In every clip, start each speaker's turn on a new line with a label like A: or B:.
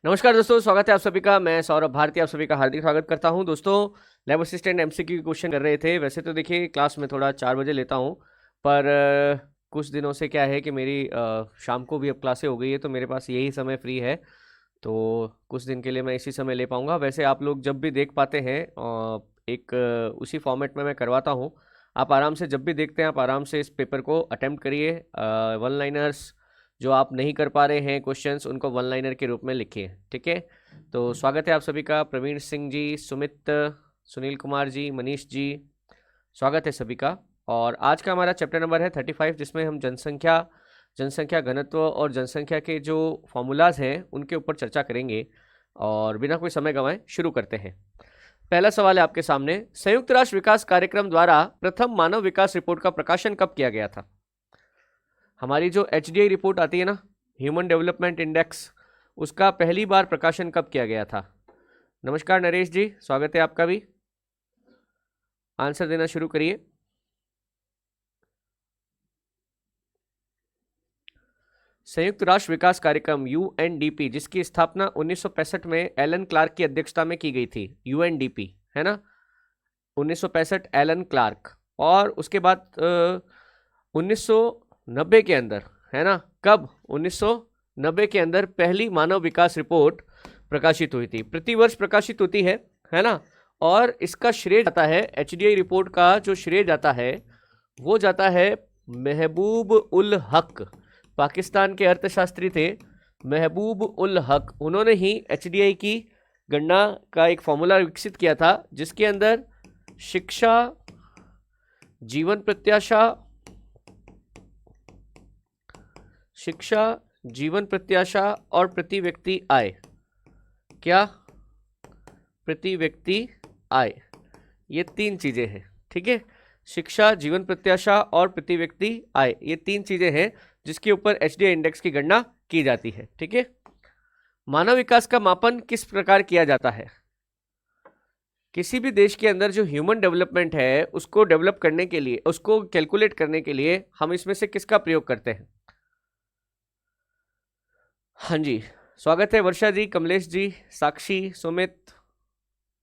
A: नमस्कार दोस्तों, स्वागत है आप सभी का। मैं सौरभ भारती आप सभी का हार्दिक स्वागत करता हूं। दोस्तों, लैब असिस्टेंट एमसीक्यू क्वेश्चन कर रहे थे। वैसे तो देखिए क्लास में थोड़ा 4 बजे लेता हूं, पर कुछ दिनों से क्या है कि मेरी शाम को भी अब क्लासें हो गई है, तो मेरे पास यही समय फ्री है। तो कुछ दिन के लिए मैं इसी समय ले पाऊंगा। वैसे आप लोग जब भी देख पाते हैं एक उसी फॉर्मेट में मैं करवाता हूँ। आप आराम से जब भी देखते हैं आप आराम से इस पेपर को अटेम्प्ट करिए। वन लाइनर्स जो आप नहीं कर पा रहे हैं क्वेश्चंस, उनको वन लाइनर के रूप में लिखिए, ठीक है। तो स्वागत है आप सभी का। प्रवीण सिंह जी, सुमित, सुनील कुमार जी, मनीष जी, स्वागत है सभी का। और आज का हमारा चैप्टर नंबर है 35, जिसमें हम जनसंख्या घनत्व और जनसंख्या के जो फॉर्मूलाज हैं उनके ऊपर चर्चा करेंगे। और बिना कोई समय गंवाए शुरू करते हैं। पहला सवाल है आपके सामने, संयुक्त राष्ट्र विकास कार्यक्रम द्वारा प्रथम मानव विकास रिपोर्ट का प्रकाशन कब किया गया था? हमारी जो HDI रिपोर्ट आती है ना, ह्यूमन डेवलपमेंट इंडेक्स, उसका पहली बार प्रकाशन कब किया गया था? नमस्कार नरेश जी, स्वागत है आपका भी। आंसर देना शुरू करिए। संयुक्त राष्ट्र विकास कार्यक्रम UNDP, जिसकी स्थापना 1965 में एलन क्लार्क की अध्यक्षता में की गई थी। UNDP है ना, 1965 एलन क्लार्क। और उसके बाद 1990 के अंदर, है ना, कब? 1990 के अंदर पहली मानव विकास रिपोर्ट प्रकाशित हुई थी। प्रतिवर्ष प्रकाशित होती है ना। और इसका श्रेय जाता है, HDI रिपोर्ट का जो श्रेय जाता है वो जाता है महबूब उल हक। पाकिस्तान के अर्थशास्त्री थे महबूब उल हक। उन्होंने ही HDI की गणना का एक फॉर्मूला विकसित किया था, जिसके अंदर शिक्षा, जीवन प्रत्याशा और प्रति व्यक्ति आय, क्या? प्रति व्यक्ति आय, ये 3 चीजें हैं, ठीक है। शिक्षा, जीवन प्रत्याशा और प्रति व्यक्ति आय, ये 3 चीजें हैं जिसके ऊपर HDI इंडेक्स की गणना की जाती है, ठीक है। मानव विकास का मापन किस प्रकार किया जाता है? किसी भी देश के अंदर जो ह्यूमन डेवलपमेंट है उसको डेवलप करने के लिए, उसको कैलकुलेट करने के लिए हम इसमें से किसका प्रयोग करते हैं? हाँ जी, स्वागत है वर्षा जी, कमलेश जी, साक्षी, सुमित,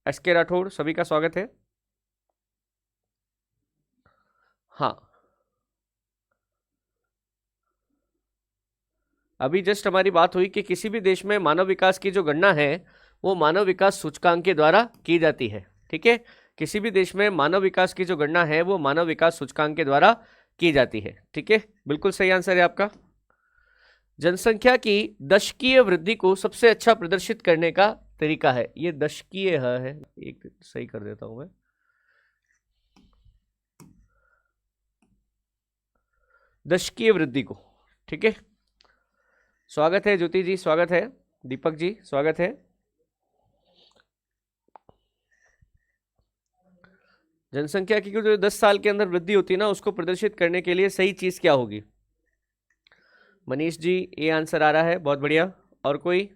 A: SK राठौड़, सभी का स्वागत है। हाँ, अभी जस्ट हमारी बात हुई कि किसी भी देश में मानव विकास की जो गणना है वो मानव विकास सूचकांक के द्वारा की जाती है, ठीक है। किसी भी देश में मानव विकास की जो गणना है वो मानव विकास सूचकांक के द्वारा की जाती है, ठीक है। बिल्कुल सही आंसर है आपका। जनसंख्या की दशकीय वृद्धि को सबसे अच्छा प्रदर्शित करने का तरीका है, ये दशकीय है, एक सही कर देता हूं मैं। दशकीय वृद्धि को, ठीक है। स्वागत है ज्योति जी, स्वागत है दीपक जी, स्वागत है। जनसंख्या की जो 10 साल के अंदर वृद्धि होती है ना, उसको प्रदर्शित करने के लिए सही चीज क्या होगी? मनीष जी, ये आंसर आ रहा है, बहुत बढ़िया। और कोई?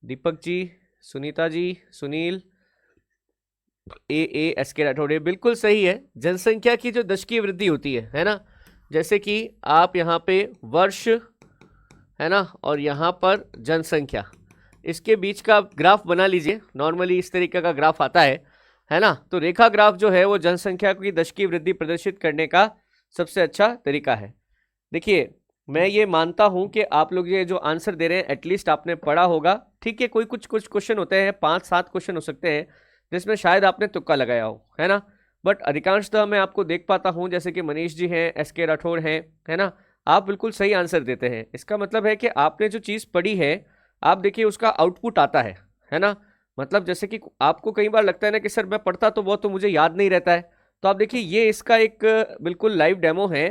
A: दीपक जी, सुनीता जी, सुनील, SK राठौड़, बिल्कुल सही है। जनसंख्या की जो दशकीय वृद्धि होती है ना, जैसे कि आप यहाँ पे वर्ष, है ना, और यहाँ पर जनसंख्या, इसके बीच का ग्राफ बना लीजिए। नॉर्मली इस तरीके का ग्राफ आता है ना। तो रेखा ग्राफ जो है वो जनसंख्या की दशकीय वृद्धि प्रदर्शित करने का सबसे अच्छा तरीका है। देखिए, मैं ये मानता हूं कि आप लोग ये जो आंसर दे रहे हैं एटलीस्ट आपने पढ़ा होगा, ठीक है। कोई कुछ क्वेश्चन होते हैं, 5-7 क्वेश्चन हो सकते हैं जिसमें शायद आपने तुक्का लगाया हो, है ना। बट अधिकांशतः मैं आपको देख पाता हूं, जैसे कि मनीष जी हैं, SK राठौड़ हैं, है ना, आप बिल्कुल सही आंसर देते हैं। इसका मतलब है कि आपने जो चीज़ पढ़ी है, आप देखिए उसका आउटपुट आता है ना। मतलब जैसे कि आपको कई बार लगता है ना कि सर मैं पढ़ता तो वो तो मुझे याद नहीं रहता है, तो आप देखिए ये इसका एक बिल्कुल लाइव डेमो है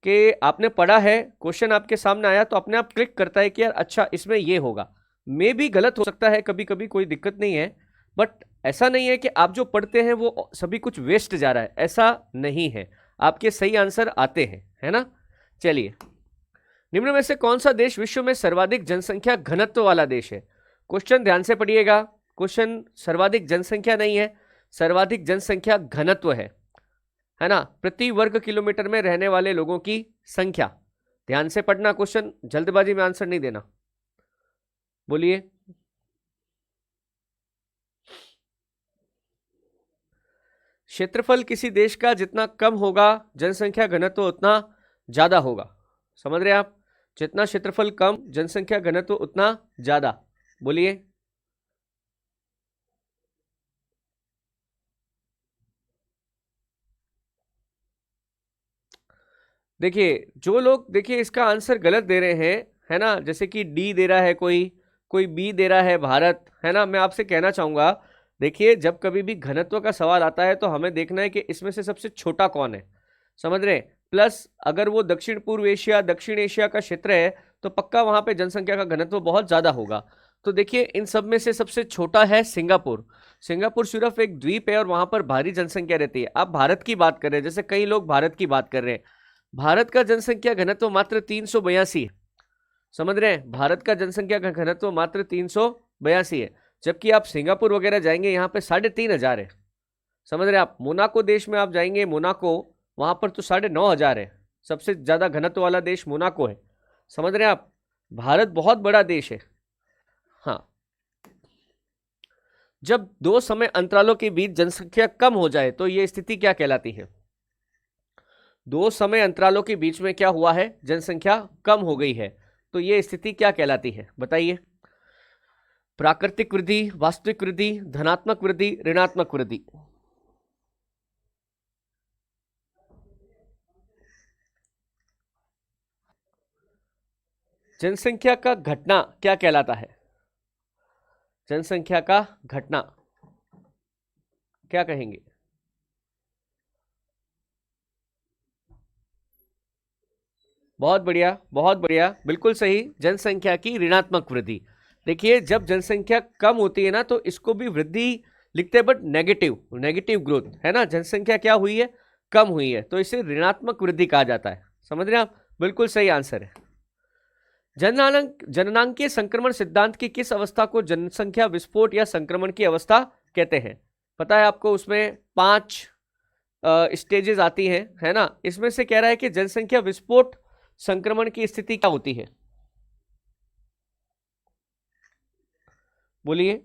A: कि आपने पढ़ा है, क्वेश्चन आपके सामने आया तो अपने आप क्लिक करता है कि यार अच्छा इसमें ये होगा। मे भी गलत हो सकता है कभी कभी, कोई दिक्कत नहीं है, बट ऐसा नहीं है कि आप जो पढ़ते हैं वो सभी कुछ वेस्ट जा रहा है, ऐसा नहीं है। आपके सही आंसर आते हैं, है ना। चलिए, निम्न में से कौन सा देश विश्व में सर्वाधिक जनसंख्या घनत्व वाला देश है? क्वेश्चन ध्यान से पढ़िएगा। क्वेश्चन सर्वाधिक जनसंख्या नहीं है, सर्वाधिक जनसंख्या घनत्व है ना। प्रति वर्ग किलोमीटर में रहने वाले लोगों की संख्या। ध्यान से पढ़ना क्वेश्चन, जल्दबाजी में आंसर नहीं देना। बोलिए। क्षेत्रफल किसी देश का जितना कम होगा जनसंख्या घनत्व उतना ज्यादा होगा। समझ रहे हैं आप? जितना क्षेत्रफल कम जनसंख्या घनत्व उतना ज्यादा। बोलिए। देखिए जो लोग देखिए इसका आंसर गलत दे रहे हैं, है ना, जैसे कि डी दे रहा है कोई, कोई बी दे रहा है भारत, है ना, मैं आपसे कहना चाहूंगा देखिए जब कभी भी घनत्व का सवाल आता है तो हमें देखना है कि इसमें से सबसे छोटा कौन है। समझ रहे हैं? प्लस अगर वो दक्षिण पूर्व एशिया दक्षिण एशिया का क्षेत्र है तो पक्का वहां पे जनसंख्या का घनत्व बहुत ज्यादा होगा। तो देखिए इन सब में से सबसे छोटा है सिंगापुर। सिंगापुर सिर्फ एक द्वीप है और वहां पर भारी जनसंख्या रहती है। आप भारत की बात कर रहे हैं, जैसे कई लोग भारत की बात कर रहे हैं, भारत का जनसंख्या घनत्व मात्र 382 है। समझ रहे हैं? भारत का जनसंख्या का घनत्व मात्र 382 है, जबकि आप सिंगापुर वगैरह जाएंगे यहाँ पे 3,500 है। समझ रहे हैं आप? मोनाको देश में आप जाएंगे, मोनाको, वहां पर तो 9,500 है। सबसे ज्यादा घनत्व वाला देश मोनाको है। समझ रहे हैं आप? भारत बहुत बड़ा देश है। हाँ, जब दो समय अंतरालों के बीच जनसंख्या कम हो जाए तो यह स्थिति क्या कहलाती है? दो समय अंतरालों के बीच में क्या हुआ है? जनसंख्या कम हो गई है, तो यह स्थिति क्या कहलाती है? बताइए। प्राकृतिक वृद्धि, वास्तविक वृद्धि, धनात्मक वृद्धि, ऋणात्मक वृद्धि। जनसंख्या का घटना क्या कहलाता है? जनसंख्या का घटना क्या कहेंगे? बहुत बढ़िया, बहुत बढ़िया, बिल्कुल सही, जनसंख्या की ऋणात्मक वृद्धि। देखिए जब जनसंख्या कम होती है ना तो इसको भी वृद्धि लिखते हैं, बट नेगेटिव, नेगेटिव ग्रोथ, है ना, जनसंख्या क्या हुई है? कम हुई है, तो इसे ऋणात्मक वृद्धि कहा जाता है। समझ रहे हैं आप? बिल्कुल सही आंसर है। जननांकीय संक्रमण सिद्धांत की किस अवस्था को जनसंख्या विस्फोट या संक्रमण की अवस्था कहते हैं? पता है आपको? उसमें 5 स्टेजेस आती हैं, है ना, इसमें से कह रहा है कि जनसंख्या विस्फोट संक्रमण की स्थिति क्या होती है? बोलिए।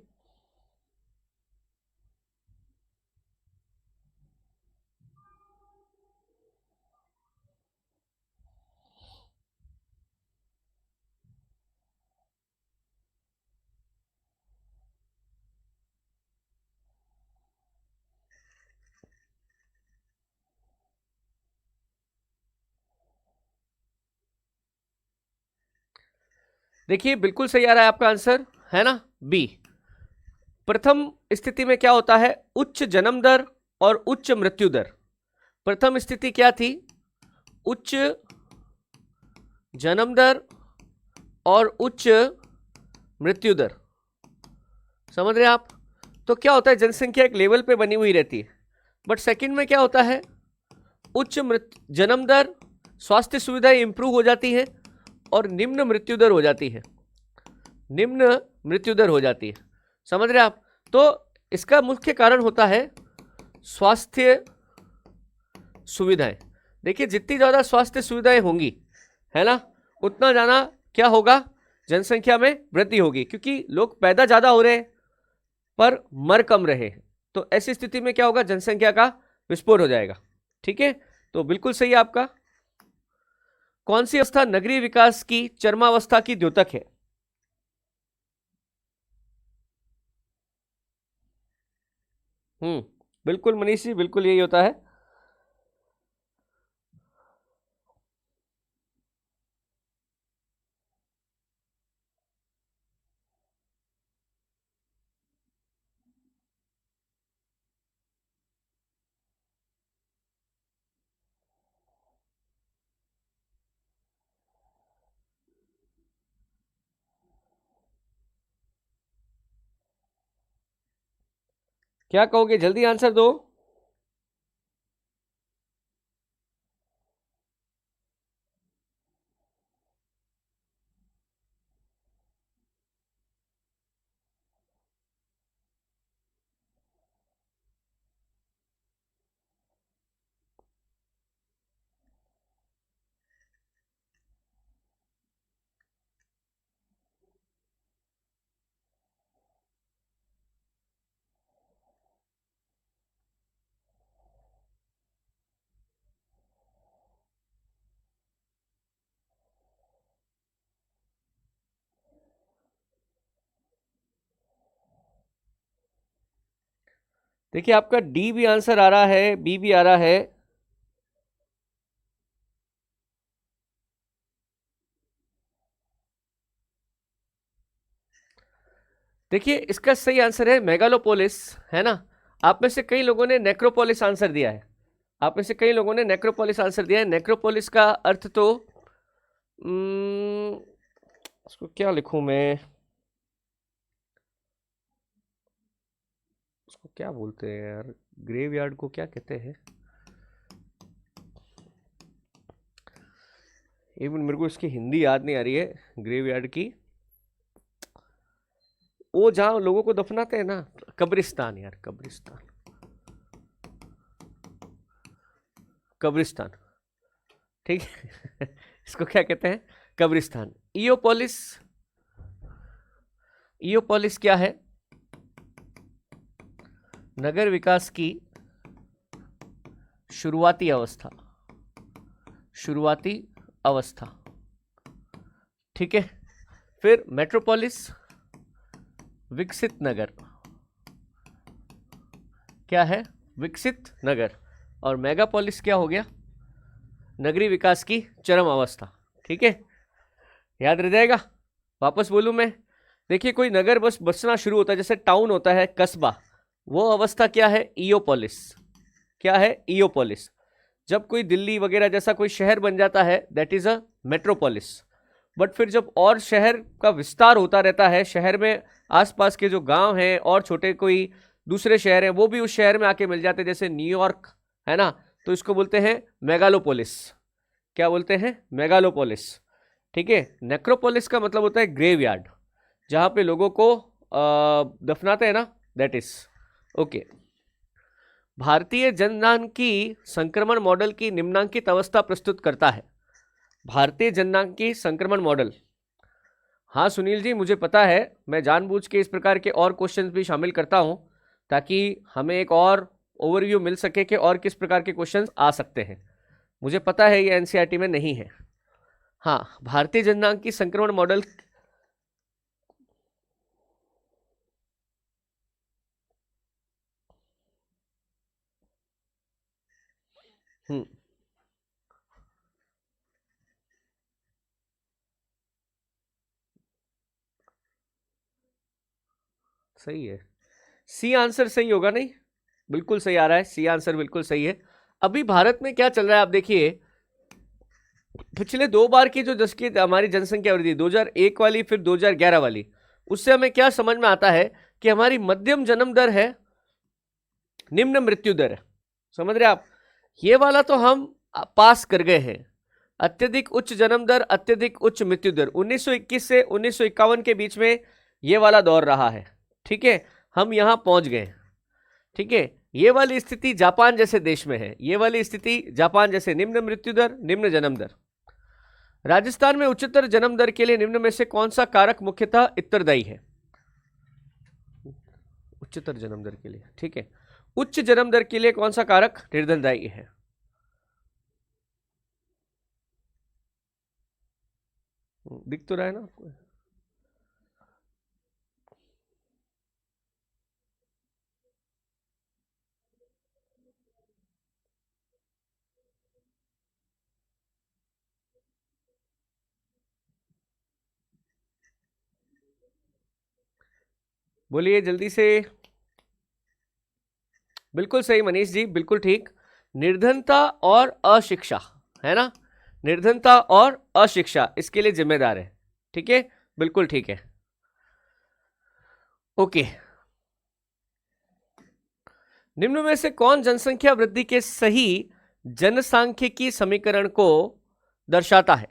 A: देखिए बिल्कुल सही आ रहा है आपका आंसर, है ना, बी। प्रथम स्थिति में क्या होता है? उच्च जन्म दर और उच्च मृत्यु दर। प्रथम स्थिति क्या थी? उच्च जन्म दर और उच्च मृत्यु दर। समझ रहे हैं आप? तो क्या होता है, जनसंख्या एक लेवल पे बनी हुई रहती है, बट सेकंड में क्या होता है? उच्च जन्म दर, स्वास्थ्य सुविधाएं इंप्रूव हो जाती है, और निम्न मृत्यु दर हो जाती है, निम्न मृत्यु दर हो जाती है। समझ रहे हैं आप? तो इसका मुख्य कारण होता है स्वास्थ्य सुविधाएं। देखिए जितनी ज्यादा स्वास्थ्य सुविधाएं होंगी, है ना, उतना ज्यादा क्या होगा? जनसंख्या में वृद्धि होगी, क्योंकि लोग पैदा ज्यादा हो रहे हैं पर मर कम रहे हैं। तो ऐसी स्थिति में क्या होगा? जनसंख्या का विस्फोट हो जाएगा। ठीक है, तो बिल्कुल सही है आपका। कौन सी अवस्था नगरीय विकास की चरमावस्था की द्योतक है? बिल्कुल मनीष जी, बिल्कुल यही होता है। क्या कहोगे? जल्दी आंसर दो। देखिए आपका डी भी आंसर आ रहा है, बी भी आ रहा है। देखिए इसका सही आंसर है मेगालोपोलिस, है ना। आप में से कई लोगों ने नेक्रोपोलिस आंसर दिया है। आप में से कई लोगों ने नेक्रोपोलिस आंसर दिया है। नेक्रोपोलिस का अर्थ तो उसको क्या लिखूं मैं, उसको क्या बोलते हैं यार, ग्रेवयार्ड को क्या कहते हैं। इवन मेरे को इसकी हिंदी याद नहीं आ रही है ग्रेवयार्ड की। वो जहां लोगों को दफनाते हैं ना, कब्रिस्तान यार, कब्रिस्तान, कब्रिस्तान, ठीक है। इसको क्या कहते हैं, कब्रिस्तान। इयोपोलिस, इयोपोलिस क्या है, नगर विकास की शुरुआती अवस्था, शुरुआती अवस्था, ठीक है। फिर मेट्रोपोलिस, विकसित नगर, क्या है, विकसित नगर। और मेगापोलिस क्या हो गया, नगरीय विकास की चरम अवस्था, ठीक है। याद रह जाएगा। वापस बोलूं मैं, देखिए कोई नगर बस बसना शुरू होता है, जैसे टाउन होता है, कस्बा, वो अवस्था क्या है, इयोपोलिस। क्या है, इयोपोलिस। जब कोई दिल्ली वगैरह जैसा कोई शहर बन जाता है, that is a metropolis. But फिर जब और शहर का विस्तार होता रहता है, शहर में आसपास के जो गांव हैं और छोटे कोई दूसरे शहर हैं वो भी उस शहर में आके मिल जाते हैं, जैसे न्यूयॉर्क, है ना, तो इसको बोलते हैं मेगालोपोलिस। क्या बोलते हैं, मेगालोपोलिस, ठीक है। नेक्रोपोलिस का मतलब होता है ग्रेवयार्ड, जहां पे लोगों को दफनाते हैं ना, दैट इज ओके। भारतीय जनसांख्यिकी संक्रमण मॉडल की निम्नांकित अवस्था प्रस्तुत करता है। भारतीय जनसांख्यिकी संक्रमण मॉडल, हाँ सुनील जी मुझे पता है, मैं जानबूझ के इस प्रकार के और क्वेश्चंस भी शामिल करता हूं ताकि हमें एक और ओवरव्यू मिल सके कि और किस प्रकार के क्वेश्चंस आ सकते हैं। मुझे पता है ये एनसीईआरटी में नहीं है। हाँ, भारतीय जनसांख्यिकी संक्रमण मॉडल, हम्म, सही है। सी आंसर सही होगा नहीं, बिल्कुल सही आ रहा है, सी आंसर बिल्कुल सही है। अभी भारत में क्या चल रहा है आप देखिए, पिछले दो बार की जो दस की हमारी जनसंख्या वृद्धि 2001 वाली फिर 2011 वाली, उससे हमें क्या समझ में आता है कि हमारी मध्यम जन्म दर है, निम्न मृत्यु दर है। समझ रहे आप, ये वाला तो हम पास कर गए हैं। अत्यधिक उच्च जन्म दर, अत्यधिक उच्च मृत्यु दर 1921 से 1951 के बीच में ये वाला दौर रहा है, ठीक है। हम यहां पहुंच गए, ठीक है। ये वाली स्थिति जापान जैसे देश में है, ये वाली स्थिति जापान जैसे, निम्न मृत्यु दर, निम्न जन्म दर। राजस्थान में उच्चतर जन्म दर के लिए निम्न में से कौन सा कारक मुख्यतः उत्तरदायी है, उच्चतर जन्म दर के लिए, ठीक है। उच्च जन्म दर के लिए कौन सा कारक निर्धनदायी है, दिख तो रहा है ना आपको। बोलिए जल्दी से। बिल्कुल सही मनीष जी, बिल्कुल ठीक। निर्धनता और अशिक्षा, है ना, निर्धनता और अशिक्षा इसके लिए जिम्मेदार है, ठीक है, बिल्कुल ठीक है। ओके, निम्न में से कौन जनसंख्या वृद्धि के सही जनसांख्यिकी समीकरण को दर्शाता है,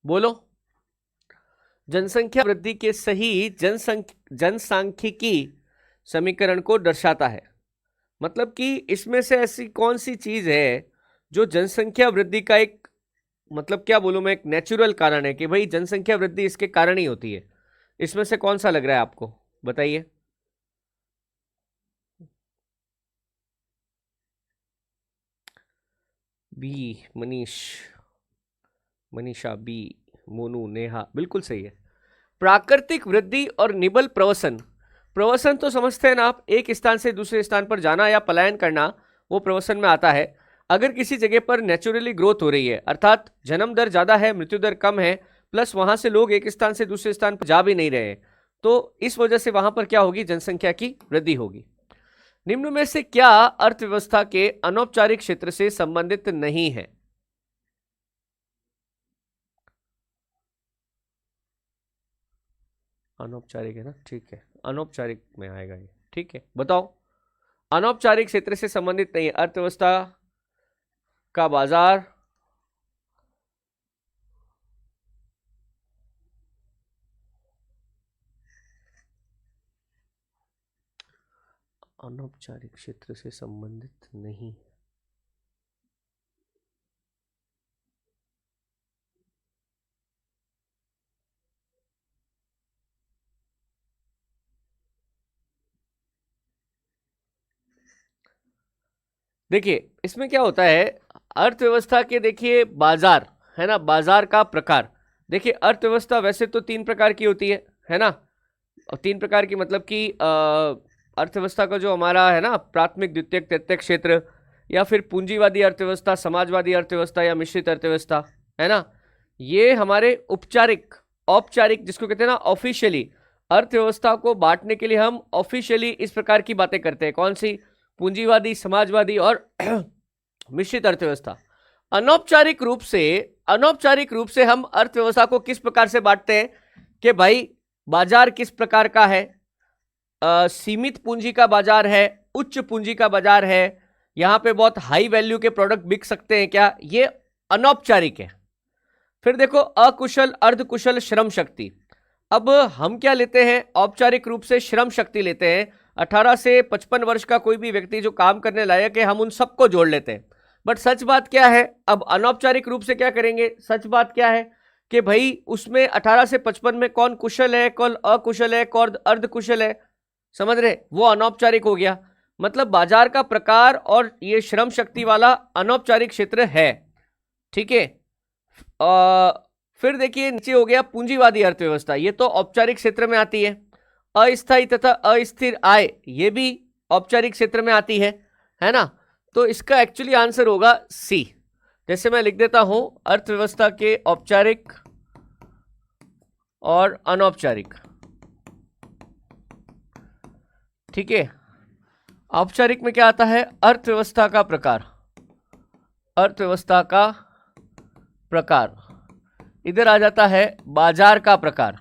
A: बोलो। जनसंख्या वृद्धि के सही जनसांख्यिकी समीकरण को दर्शाता है, मतलब कि इसमें से ऐसी कौन सी चीज है जो जनसंख्या वृद्धि का एक, मतलब क्या बोलूं मैं, एक नेचुरल कारण है कि भाई जनसंख्या वृद्धि इसके कारण ही होती है। इसमें से कौन सा लग रहा है आपको, बताइए। बी, मनीष, मनीषा बी, मोनू, नेहा, बिल्कुल सही है। प्राकृतिक वृद्धि और निबल प्रवसन। प्रवसन तो समझते हैं ना आप, एक स्थान से दूसरे स्थान पर जाना या पलायन करना, वो प्रवसन में आता है। अगर किसी जगह पर नेचुरली ग्रोथ हो रही है, अर्थात जन्म दर ज्यादा है, मृत्यु दर कम है, प्लस वहां से लोग एक स्थान से दूसरे स्थान पर जा भी नहीं रहे, तो इस वजह से वहां पर क्या होगी, जनसंख्या की वृद्धि होगी। निम्न में से क्या अर्थव्यवस्था के अनौपचारिक क्षेत्र से संबंधित नहीं है? अनौपचारिक है ना, ठीक है, अनौपचारिक में आएगा ये, ठीक है, बताओ। अनौपचारिक क्षेत्र से संबंधित नहीं है, अर्थव्यवस्था का बाजार, अनौपचारिक क्षेत्र से संबंधित नहीं। देखिए इसमें क्या होता है, अर्थव्यवस्था के, देखिए बाजार है ना, बाजार का प्रकार। देखिए अर्थव्यवस्था वैसे तो तीन प्रकार की होती है ना, और तीन प्रकार की मतलब कि अर्थव्यवस्था का जो हमारा है ना, प्राथमिक द्वितीयक तृतीयक क्षेत्र, या फिर पूंजीवादी अर्थव्यवस्था, समाजवादी अर्थव्यवस्था, या मिश्रित अर्थव्यवस्था, है ना। ये हमारे औपचारिक, औपचारिक जिसको कहते हैं ना ऑफिशियली, अर्थव्यवस्था को बांटने के लिए हम ऑफिशियली इस प्रकार की बातें करते हैं। कौन सी? पूंजीवादी, समाजवादी और मिश्रित अर्थव्यवस्था। अनौपचारिक रूप से, अनौपचारिक रूप से हम अर्थव्यवस्था को किस प्रकार से बांटते हैं कि भाई बाजार किस प्रकार का है, सीमित पूंजी का बाजार है, उच्च पूंजी का बाजार है, यहां पे बहुत हाई वैल्यू के प्रोडक्ट बिक सकते हैं क्या, ये अनौपचारिक है। फिर देखो अकुशल, अर्धकुशल, श्रम शक्ति। अब हम क्या लेते हैं, औपचारिक रूप से श्रम शक्ति लेते हैं। 18 से 55 वर्ष का कोई भी व्यक्ति जो काम करने लायक है, हम उन सबको जोड़ लेते हैं। बट सच बात क्या है, अब अनौपचारिक रूप से क्या करेंगे, सच बात क्या है कि भाई उसमें 18 से 55 में कौन कुशल है, कौन अकुशल है, कौन अर्धकुशल है, समझ रहे, वो अनौपचारिक हो गया। मतलब बाजार का प्रकार और ये श्रम शक्ति वाला अनौपचारिक क्षेत्र है, ठीक है। फिर देखिए नीचे हो गया पूंजीवादी अर्थव्यवस्था, ये तो औपचारिक क्षेत्र में आती है। अस्थायी तथा अस्थिर आय, ये भी औपचारिक क्षेत्र में आती है ना। तो इसका एक्चुअली आंसर होगा सी। जैसे मैं लिख देता हूं, अर्थव्यवस्था के औपचारिक और अनौपचारिक, ठीक है। औपचारिक में क्या आता है, अर्थव्यवस्था का प्रकार, अर्थव्यवस्था का प्रकार। इधर आ जाता है बाजार का प्रकार,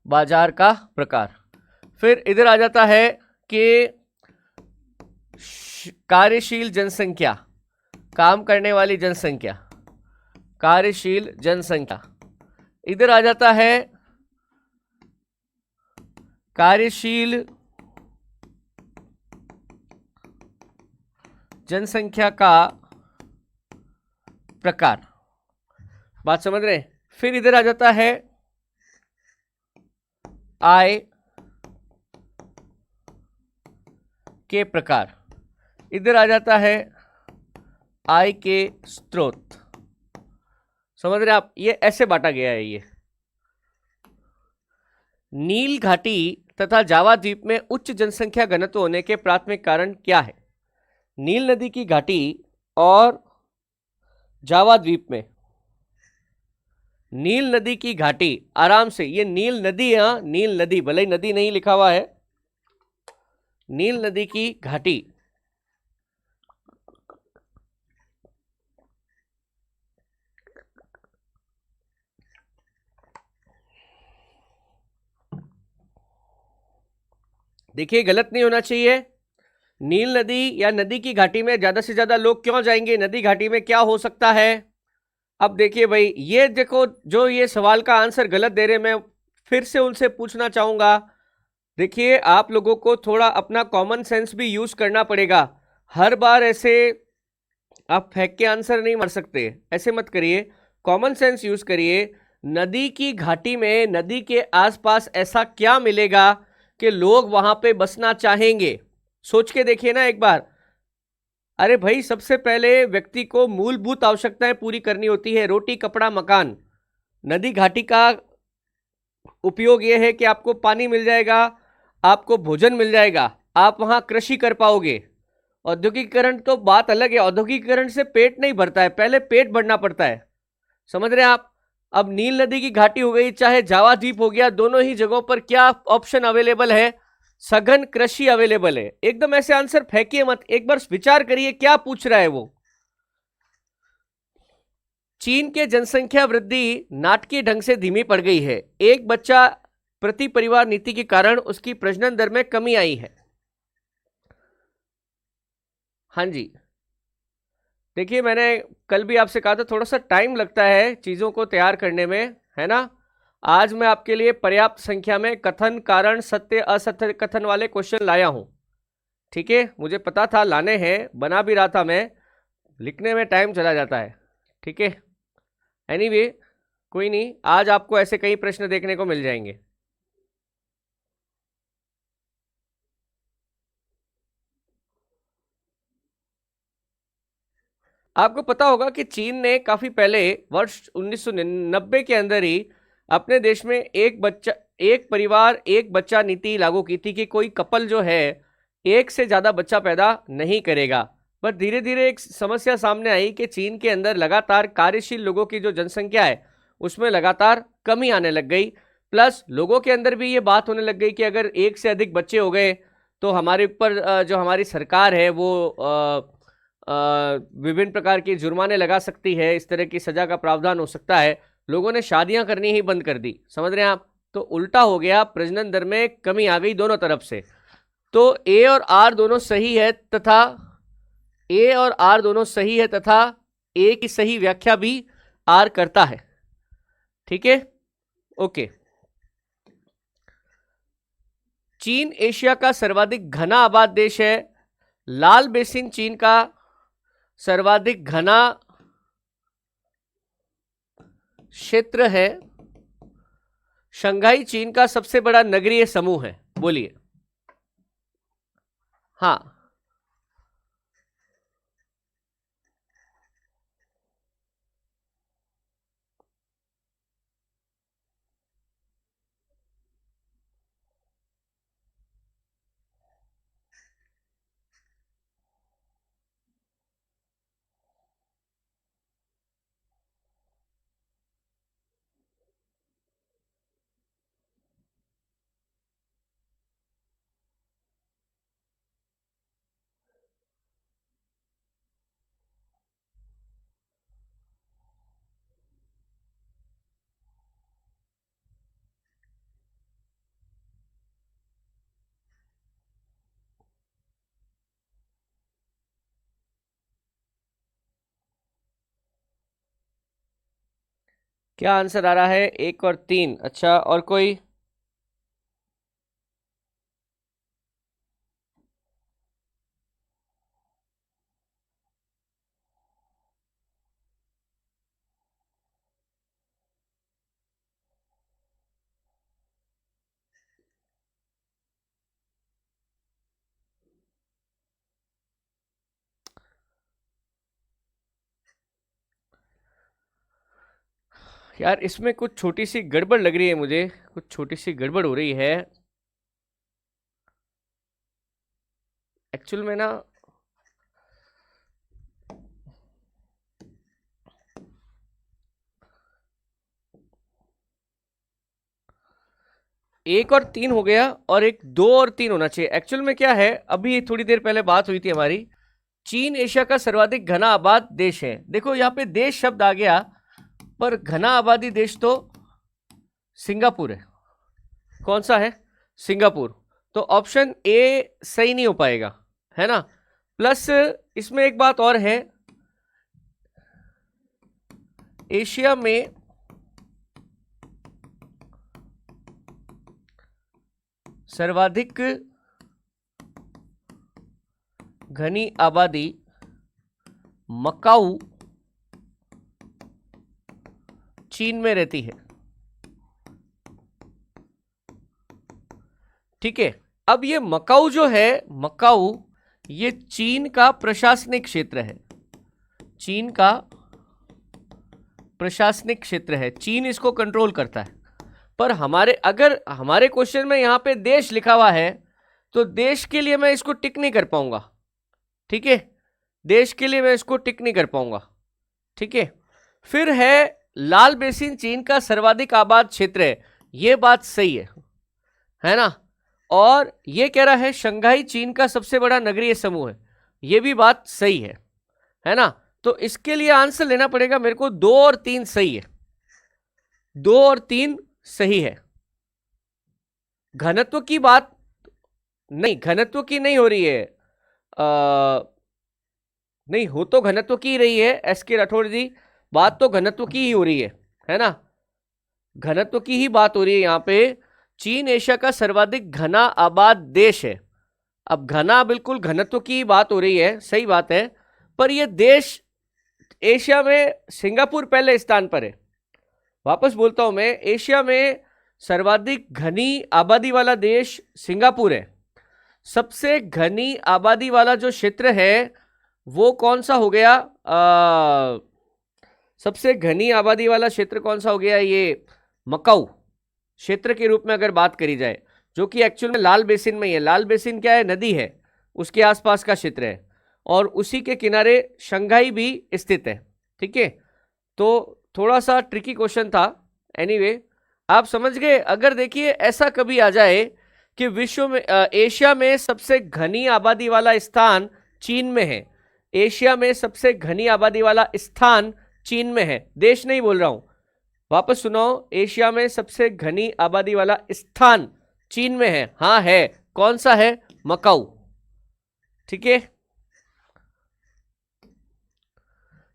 A: बाजार का प्रकार। फिर इधर आ जाता है कि कार्यशील जनसंख्या, काम करने वाली जनसंख्या, कार्यशील जनसंख्या। इधर आ जाता है कार्यशील जनसंख्या का प्रकार, बात समझ रहे। फिर इधर आ जाता है आय के प्रकार, इधर आ जाता है आय के स्रोत, समझ रहे आप, ये ऐसे बांटा गया है। ये नील घाटी तथा जावा द्वीप में उच्च जनसंख्या घनत्व होने के प्राथमिक कारण क्या है? नील नदी की घाटी और जावा द्वीप में, नील नदी की घाटी, आराम से, ये नील नदी है, नील नदी, भले ही नदी नहीं लिखा हुआ है, नील नदी की घाटी, देखिए गलत नहीं होना चाहिए। नील नदी या नदी की घाटी में ज्यादा से ज्यादा लोग क्यों जाएंगे, नदी घाटी में क्या हो सकता है? अब देखिए भाई, ये देखो जो ये सवाल का आंसर गलत दे रहे, मैं फिर से उनसे पूछना चाहूंगा, देखिए आप लोगों को थोड़ा अपना कॉमन सेंस भी यूज करना पड़ेगा। हर बार ऐसे आप फेंक के आंसर नहीं मार सकते, ऐसे मत करिए, कॉमन सेंस यूज करिए। नदी की घाटी में, नदी के आसपास ऐसा क्या मिलेगा कि लोग वहां पे बसना चाहेंगे? सोच के देखिए ना एक बार। अरे भाई, सबसे पहले व्यक्ति को मूलभूत आवश्यकताएं पूरी करनी होती है, रोटी, कपड़ा, मकान, नदी घाटी का उपयोग यह है कि आपको पानी मिल जाएगा, आपको भोजन मिल जाएगा, आप वहां कृषि कर पाओगे। औद्योगिकरण तो बात अलग है, औद्योगिकरण से पेट नहीं भरता है, पहले पेट भरना पड़ता है, समझ रहे हैं आप। अब नील नदी की घाटी हो गई, चाहे जावा द्वीप हो गया, दोनों ही जगहों पर क्या ऑप्शन अवेलेबल है? सघन कृषि अवेलेबल है। एकदम ऐसे आंसर फेंकिए मत, एक बार विचार करिए क्या पूछ रहा है वो। चीन के जनसंख्या वृद्धि नाटकीय ढंग से धीमी पड़ गई है। एक बच्चा प्रति परिवार नीति के कारण उसकी प्रजनन दर में कमी आई है। हाँ जी, देखिए मैंने कल भी आपसे कहा था थोड़ा सा टाइम लगता है चीज़ों को तैयार करने में, है ना। आज मैं आपके लिए पर्याप्त संख्या में कथन, कारण, सत्य असत्य कथन वाले क्वेश्चन लाया हूं। ठीक है, मुझे पता था लाने हैं, बना भी रहा था मैं, लिखने में टाइम चला जाता है। ठीक है, एनीवे कोई नहीं, आज आपको ऐसे कई प्रश्न देखने को मिल जाएंगे। आपको पता होगा कि चीन ने काफी पहले वर्ष 1990 के अंदर ही अपने देश में एक परिवार एक बच्चा नीति लागू की थी कि कोई कपल जो है एक से ज्यादा बच्चा पैदा नहीं करेगा। पर धीरे धीरे एक समस्या सामने आई कि चीन के अंदर लगातार कार्यशील लोगों की जो जनसंख्या है उसमें लगातार कमी आने लग गई। प्लस लोगों के अंदर भी ये बात होने लग गई कि अगर एक से अधिक बच्चे हो गए तो हमारे ऊपर जो हमारी सरकार है वो विभिन्न प्रकार के जुर्माने लगा सकती है, इस तरह की सजा का प्रावधान हो सकता है। लोगों ने शादियां करनी ही बंद कर दी, समझ रहे हैं आप। तो उल्टा हो गया, प्रजनन दर में कमी आ गई दोनों तरफ से। तो ए और आर दोनों सही है तथा ए और आर दोनों सही है तथा ए की सही व्याख्या भी आर करता है। ठीक है, ओके। चीन एशिया का सर्वाधिक घना आबाद देश है। लाल बेसिन चीन का सर्वाधिक घना क्षेत्र है। शंघाई चीन का सबसे बड़ा नगरीय समूह है। बोलिए। हाँ, क्या आंसर आ रहा है? 1 और 3। अच्छा, और कोई? यार इसमें कुछ छोटी सी गड़बड़ लग रही है मुझे, कुछ छोटी सी गड़बड़ हो रही है एक्चुअल में ना। एक और तीन हो गया और एक 2 और 3 होना चाहिए। एक्चुअल में क्या है, अभी थोड़ी देर पहले बात हुई थी हमारी, चीन एशिया का सर्वाधिक घना आबाद देश है। देखो यहाँ पे देश शब्द आ गया, पर घना आबादी देश तो सिंगापुर है। कौन सा है? सिंगापुर। तो ऑप्शन ए सही नहीं हो पाएगा, है ना। प्लस इसमें एक बात और है, एशिया में सर्वाधिक घनी आबादी मकाऊ चीन में रहती है। ठीक है, अब ये मकाऊ जो है, मकाऊ ये चीन का प्रशासनिक क्षेत्र है। चीन का प्रशासनिक क्षेत्र है, चीन इसको कंट्रोल करता है। पर अगर हमारे क्वेश्चन में यहाँ पे देश लिखा हुआ है तो देश के लिए मैं इसको टिक नहीं कर पाऊंगा, ठीक है, देश के लिए मैं इसको टिक नहीं कर पाऊंगा, ठीक है। फिर है लाल बेसिन चीन का सर्वाधिक आबाद क्षेत्र है, ये बात सही है ना। और ये कह रहा है शंघाई चीन का सबसे बड़ा नगरीय समूह है, ये भी बात सही है ना। तो इसके लिए आंसर लेना पड़ेगा मेरे को, 2 और 3 सही है, 2 और 3 सही है। घनत्व की बात नहीं, घनत्व की नहीं हो रही है, नहीं हो तो घनत्व की रही है एस के राठौड़ जी, बात तो घनत्व की ही हो रही है ना, घनत्व की ही बात हो रही है यहाँ पे। चीन एशिया का सर्वाधिक घना आबाद देश है। अब घना बिल्कुल घनत्व की बात हो रही है, सही बात है, पर यह देश एशिया में सिंगापुर पहले स्थान पर है। वापस बोलता हूं मैं, एशिया में सर्वाधिक घनी आबादी वाला देश सिंगापुर है। सबसे घनी आबादी वाला जो क्षेत्र है वो कौन सा हो गया, सबसे घनी आबादी वाला क्षेत्र कौन सा हो गया, ये मकाऊ क्षेत्र के रूप में अगर बात करी जाए, जो कि एक्चुअल में लाल बेसिन में ही है। लाल बेसिन क्या है, नदी है, उसके आसपास का क्षेत्र है और उसी के किनारे शंघाई भी स्थित है, ठीक है। तो थोड़ा सा ट्रिकी क्वेश्चन था, एनीवे आप समझ गए। अगर देखिए ऐसा कभी आ जाए कि विश्व में एशिया में सबसे घनी आबादी वाला स्थान चीन में है, एशिया में सबसे घनी आबादी वाला स्थान चीन में है, देश नहीं बोल रहा हूं, वापस सुनाओ, एशिया में सबसे घनी आबादी वाला स्थान चीन में है, हाँ है, कौन सा है, मकाऊ, ठीक है।